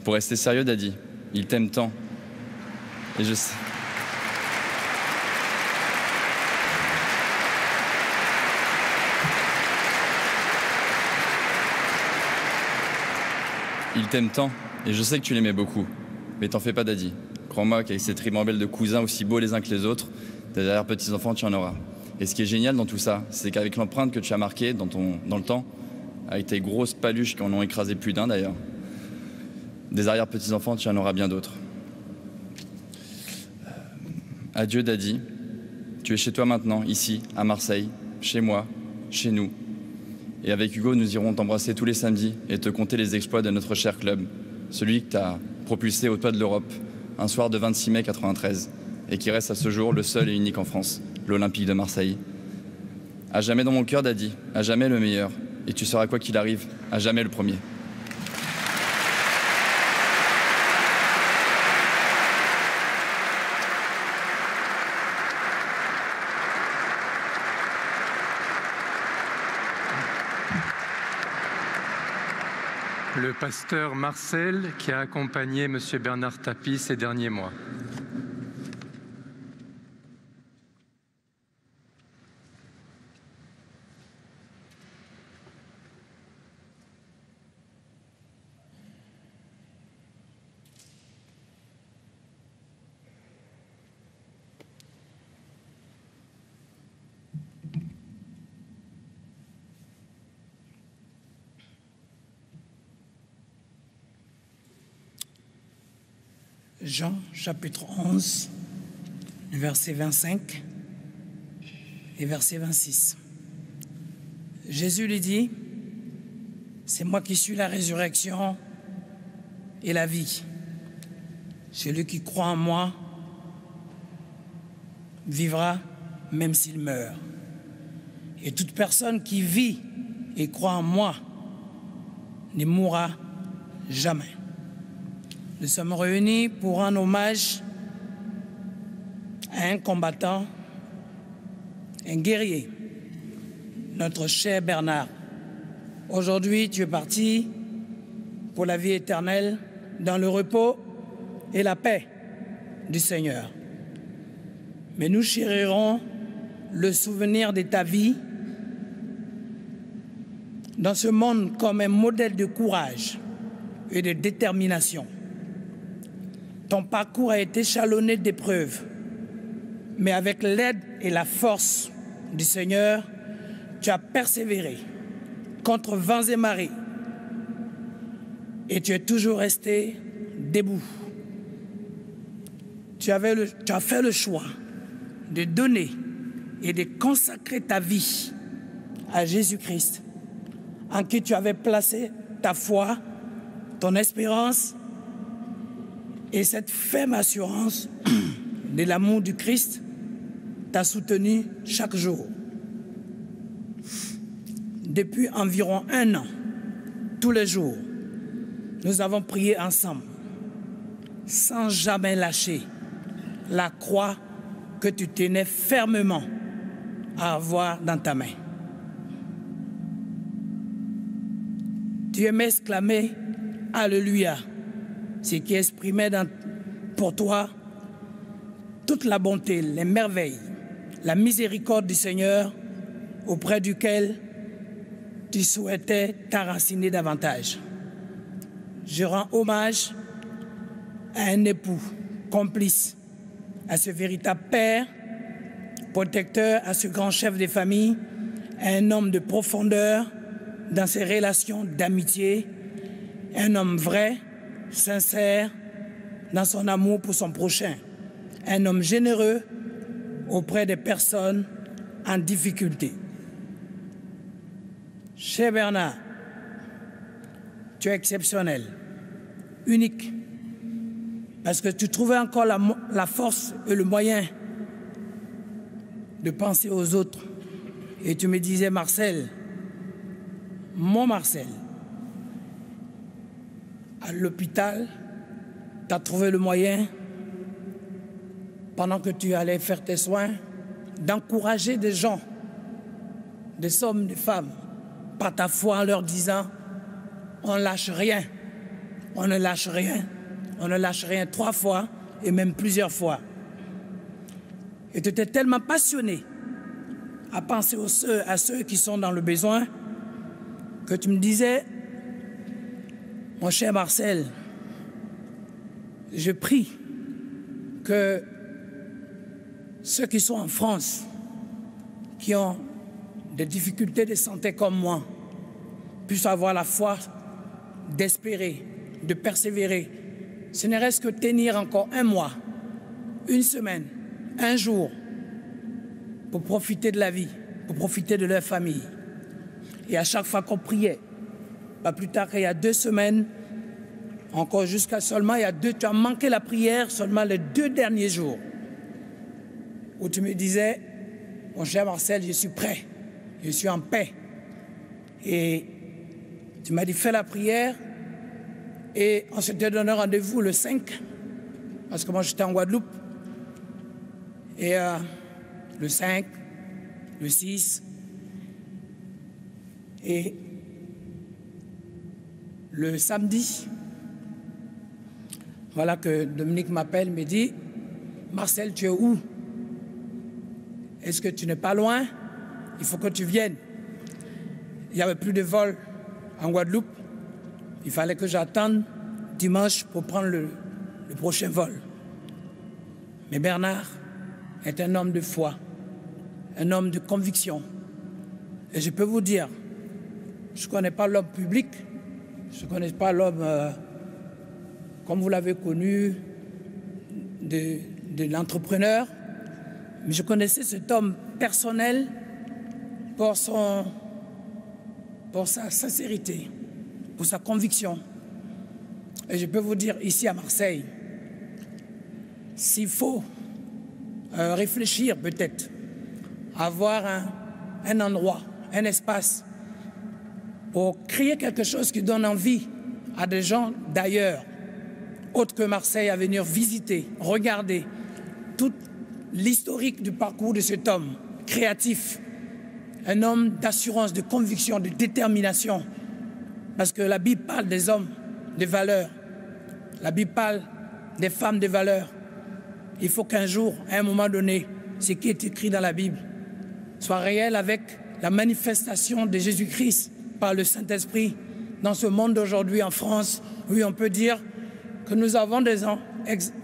Pour rester sérieux, Daddy, il t'aime tant. Et je sais... Il t'aime tant, et je sais que tu l'aimais beaucoup. Mais t'en fais pas, Daddy. Crois-moi qu'avec cette ribambelle de cousins aussi beaux les uns que les autres, tes arrière-petits-enfants, tu en auras. Et ce qui est génial dans tout ça, c'est qu'avec l'empreinte que tu as marquée dans le temps, avec tes grosses paluches qui en ont écrasé plus d'un d'ailleurs, des arrière-petits-enfants, tu en auras bien d'autres. Adieu, Daddy. Tu es chez toi maintenant, ici, à Marseille, chez moi, chez nous. Et avec Hugo, nous irons t'embrasser tous les samedis et te conter les exploits de notre cher club, celui que t'as propulsé au toit de l'Europe, un soir de 26 mai 93, et qui reste à ce jour le seul et unique en France, l'Olympique de Marseille. À jamais dans mon cœur, Daddy, à jamais le meilleur, et tu seras quoi qu'il arrive, à jamais le premier. Le pasteur Marcel qui a accompagné M. Bernard Tapie ces derniers mois. Jean, chapitre 11, verset 25 et verset 26. Jésus lui dit, « C'est moi qui suis la résurrection et la vie. Celui qui croit en moi vivra même s'il meurt. Et toute personne qui vit et croit en moi ne mourra jamais. » Nous sommes réunis pour rendre hommage à un combattant, un guerrier, notre cher Bernard. Aujourd'hui, tu es parti pour la vie éternelle dans le repos et la paix du Seigneur. mais nous chérirons le souvenir de ta vie dans ce monde comme un modèle de courage et de détermination. Ton parcours a été jalonné d'épreuves, mais avec l'aide et la force du Seigneur, tu as persévéré contre vents et marées et tu es toujours resté debout. Tu as fait le choix de donner et de consacrer ta vie à Jésus-Christ, en qui tu avais placé ta foi, ton espérance et cette ferme assurance de l'amour du Christ t'a soutenu chaque jour. Depuis environ 1 an, tous les jours, nous avons prié ensemble, sans jamais lâcher la croix que tu tenais fermement à avoir dans ta main. Tu aimais exclamer « Alléluia », ce qui exprimait pour toi toute la bonté, les merveilles, la miséricorde du Seigneur auprès duquel tu souhaitais t'enraciner davantage. Je rends hommage à un époux complice, à ce véritable père, protecteur, à ce grand chef de famille, à un homme de profondeur dans ses relations d'amitié, un homme vrai, sincère dans son amour pour son prochain, un homme généreux auprès des personnes en difficulté. Cher Bernard, tu es exceptionnel, unique, parce que tu trouvais encore la force et le moyen de penser aux autres. Et tu me disais, Marcel, mon Marcel, à l'hôpital, tu as trouvé le moyen, pendant que tu allais faire tes soins, d'encourager des gens, des hommes, des femmes, par ta foi en leur disant, on ne lâche rien, on ne lâche rien, on ne lâche rien 3 fois et même plusieurs fois. Et tu étais tellement passionné à penser à ceux qui sont dans le besoin que tu me disais, mon cher Marcel, je prie que ceux qui sont en France, qui ont des difficultés de santé comme moi, puissent avoir la foi d'espérer, de persévérer. Ce ne reste que tenir encore 1 mois, 1 semaine, 1 jour, pour profiter de la vie, pour profiter de leur famille. Et à chaque fois qu'on priait, pas plus tard qu'il y a 2 semaines, encore jusqu'à seulement, tu as manqué la prière seulement les 2 derniers jours, où tu me disais, mon cher Marcel, je suis prêt, je suis en paix. Et tu m'as dit, fais la prière, et on s'était donné rendez-vous le 5, parce que moi j'étais en Guadeloupe, et le 5, le 6, et le samedi, voilà que Dominique m'appelle, me dit, Marcel, tu es où? Est-ce que tu n'es pas loin? Il faut que tu viennes. Il n'y avait plus de vol en Guadeloupe. Il fallait que j'attende dimanche pour prendre le prochain vol. Mais Bernard est un homme de foi, un homme de conviction. Et je peux vous dire, je ne connais pas l'homme public, je ne connais pas l'homme comme vous l'avez connu, de l'entrepreneur, mais je connaissais cet homme personnel pour sa sincérité, pour sa conviction. Et je peux vous dire, ici à Marseille, s'il faut réfléchir peut-être, avoir un endroit, un espace, pour créer quelque chose qui donne envie à des gens d'ailleurs, autres que Marseille, à venir visiter, regarder tout l'historique du parcours de cet homme créatif, un homme d'assurance, de conviction, de détermination. Parce que la Bible parle des hommes de valeur, la Bible parle des femmes de valeur. Il faut qu'un jour, à un moment donné, ce qui est écrit dans la Bible soit réel avec la manifestation de Jésus-Christ par le Saint-Esprit dans ce monde d'aujourd'hui en France. Oui, on peut dire que nous avons des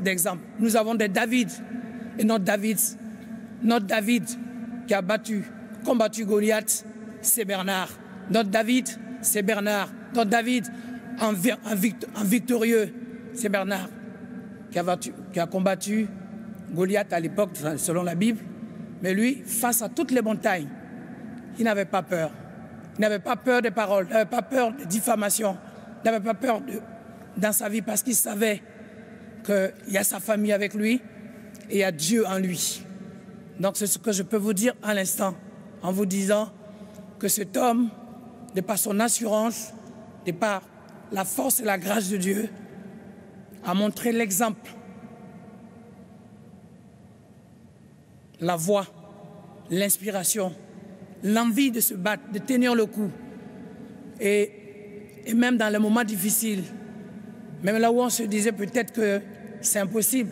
exemples. Nous avons des David et notre David qui a combattu Goliath, c'est Bernard. Notre David, c'est Bernard. Notre David, un victorieux, c'est Bernard qui a combattu Goliath à l'époque, selon la Bible. Mais lui, face à toutes les montagnes, il n'avait pas peur. Il n'avait pas peur des paroles, il n'avait pas peur de diffamation, il n'avait pas peur dans sa vie parce qu'il savait qu'il y a sa famille avec lui et il y a Dieu en lui. Donc c'est ce que je peux vous dire à l'instant en vous disant que cet homme, de par son assurance, de par la force et la grâce de Dieu, a montré l'exemple, la voie, l'inspiration, l'envie de se battre, de tenir le coup. Et même dans les moments difficiles, même là où on se disait peut-être que c'est impossible,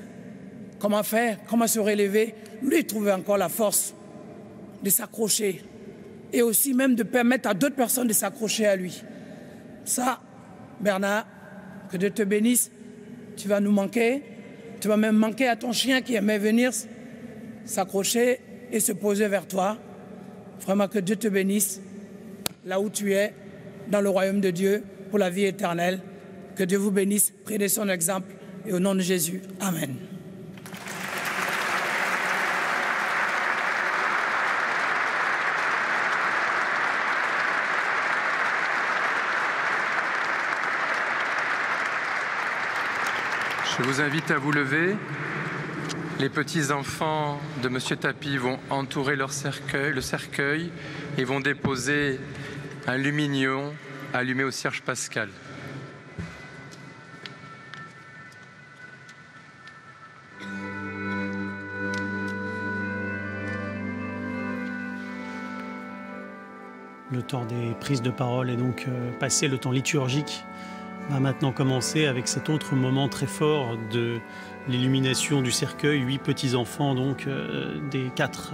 comment faire, comment se relever, lui trouvait encore la force de s'accrocher et aussi même de permettre à d'autres personnes de s'accrocher à lui. Ça, Bernard, que Dieu te bénisse, tu vas nous manquer, tu vas même manquer à ton chien qui aimait venir s'accrocher et se poser vers toi. Vraiment que Dieu te bénisse là où tu es, dans le royaume de Dieu, pour la vie éternelle. Que Dieu vous bénisse, prenez son exemple et au nom de Jésus. Amen. Je vous invite à vous lever. Les petits-enfants de M. Tapie vont entourer le cercueil et vont déposer un lumignon allumé au cierge pascal. Le temps des prises de parole est donc passé, le temps liturgique va maintenant commencer avec cet autre moment très fort de l'illumination du cercueil. 8 petits-enfants, donc des 4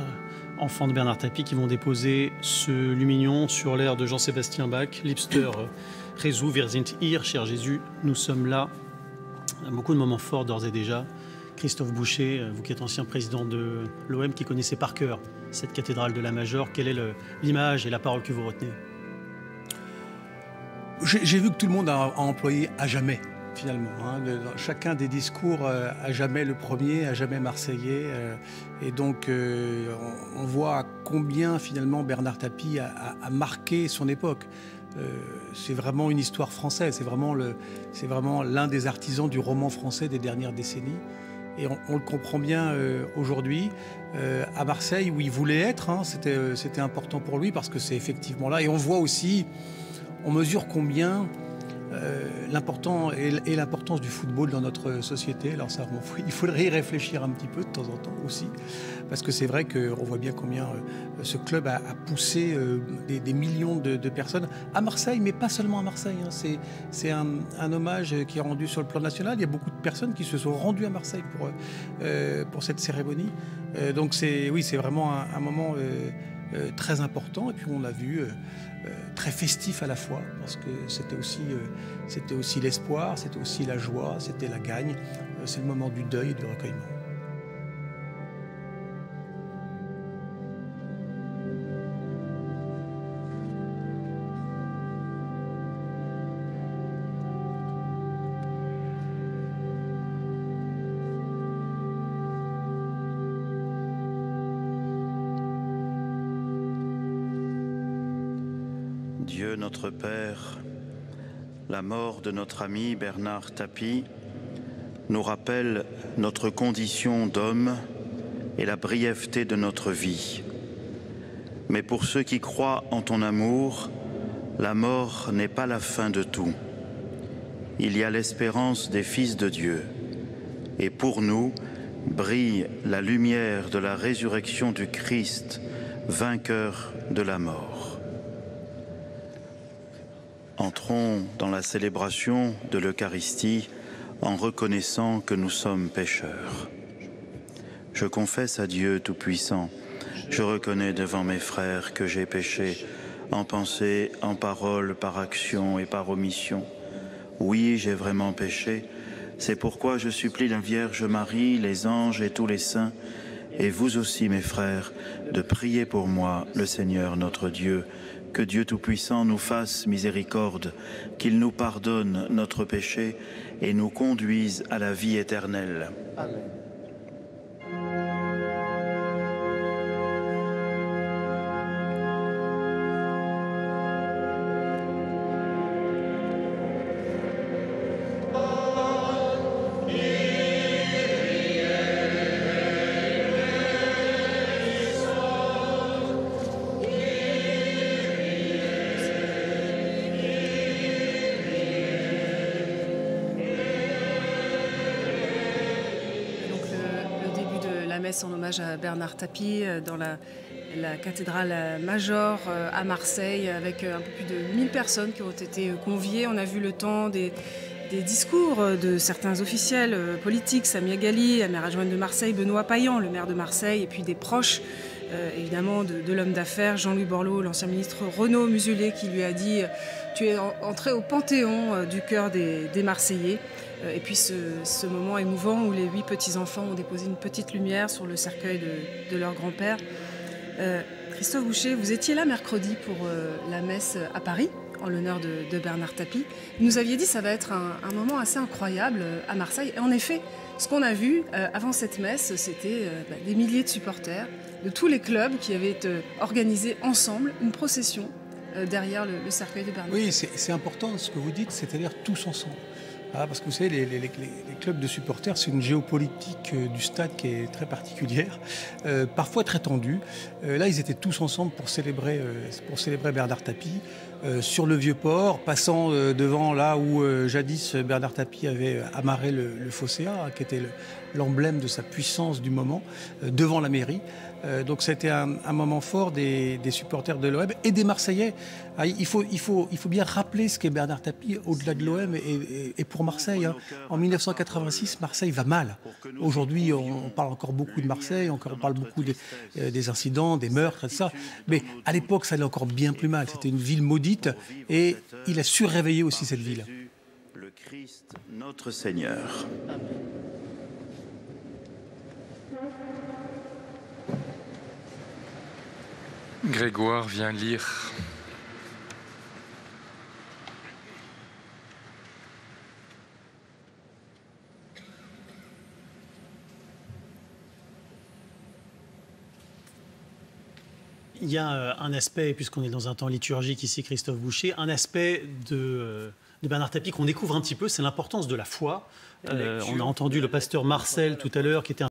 enfants de Bernard Tapie qui vont déposer ce lumignon sur l'air de Jean-Sébastien Bach. Liebster Jesu, wir sind hier, cher Jésus, nous sommes là. Beaucoup de moments forts d'ores et déjà. Christophe Boucher, vous qui êtes ancien président de l'OM, qui connaissez par cœur cette cathédrale de la Major, quelle est l'image et la parole que vous retenez? J'ai vu que tout le monde a employé à jamais, finalement. Chacun des discours, à jamais le premier, à jamais marseillais. Et donc, on voit combien, finalement, Bernard Tapie a marqué son époque. C'est vraiment une histoire française. C'est vraiment l'un des artisans du roman français des dernières décennies. Et on le comprend bien aujourd'hui. À Marseille, où il voulait être, c'était important pour lui parce que c'est effectivement là. Et on voit aussi... On mesure combien l'importance du football dans notre société. Alors ça, il faudrait y réfléchir un petit peu de temps en temps aussi, parce que c'est vrai qu'on voit bien combien ce club a poussé des millions de personnes à Marseille, mais pas seulement à Marseille. C'est un hommage qui est rendu sur le plan national. Il y a beaucoup de personnes qui se sont rendues à Marseille pour cette cérémonie. Donc c'est vraiment un moment très important. Et puis on l'a vu... très festif à la fois, parce que c'était aussi l'espoir, c'était aussi la joie, c'était la gagne, c'est le moment du deuil et du recueillement. Dieu notre Père, la mort de notre ami Bernard Tapie nous rappelle notre condition d'homme et la brièveté de notre vie. Mais pour ceux qui croient en ton amour, la mort n'est pas la fin de tout. Il y a l'espérance des fils de Dieu. Et pour nous, brille la lumière de la résurrection du Christ, vainqueur de la mort. Entrons dans la célébration de l'Eucharistie en reconnaissant que nous sommes pécheurs. Je confesse à Dieu Tout-Puissant, je reconnais devant mes frères que j'ai péché, en pensée, en parole, par action et par omission. Oui, j'ai vraiment péché. C'est pourquoi je supplie la Vierge Marie, les anges et tous les saints, et vous aussi, mes frères, de prier pour moi, le Seigneur notre Dieu, que Dieu Tout-Puissant nous fasse miséricorde, qu'il nous pardonne notre péché et nous conduise à la vie éternelle. Amen. En hommage à Bernard Tapie dans la cathédrale Major à Marseille, avec un peu plus de 1000 personnes qui ont été conviées. On a vu le temps des discours de certains officiels politiques, Samia Ghali, la maire adjointe de Marseille, Benoît Payan, le maire de Marseille, et puis des proches évidemment de l'homme d'affaires Jean-Louis Borloo, l'ancien ministre Renaud Muselier, qui lui a dit « Tu es entré au panthéon du cœur des Marseillais ». Et puis ce moment émouvant où les 8 petits-enfants ont déposé une petite lumière sur le cercueil de leur grand-père. Christophe Boucher, vous étiez là mercredi pour la messe à Paris, en l'honneur de Bernard Tapie. Vous nous aviez dit que ça va être un moment assez incroyable à Marseille. Et en effet, ce qu'on a vu avant cette messe, c'était des milliers de supporters de tous les clubs qui avaient organisé ensemble une procession derrière le cercueil de Bernard. Oui, c'est important ce que vous dites, c'est-à-dire tous ensemble. Ah, parce que vous savez, les clubs de supporters, c'est une géopolitique du stade qui est très particulière, parfois très tendue. Là, ils étaient tous ensemble pour célébrer Bernard Tapie sur le Vieux-Port, passant devant là où jadis Bernard Tapie avait amarré le Phocéa, qui était l'emblème de sa puissance du moment, devant la mairie. Donc c'était un moment fort des supporters de l'OM et des Marseillais. Ah, il faut bien rappeler ce qu'est Bernard Tapie au-delà de l'OM et pour Marseille. Hein. En 1986, Marseille va mal. Aujourd'hui, on parle encore beaucoup de Marseille, on parle beaucoup des incidents, des meurtres, et tout ça. Mais à l'époque, ça allait encore bien plus mal. C'était une ville maudite et il a su réveiller aussi cette ville. Le Christ, notre Seigneur. Grégoire vient lire. Il y a un aspect, puisqu'on est dans un temps liturgique ici, Christophe Boucher, un aspect de Bernard Tapie qu'on découvre un petit peu, c'est l'importance de la foi. On a entendu le pasteur Marcel tout à l'heure qui était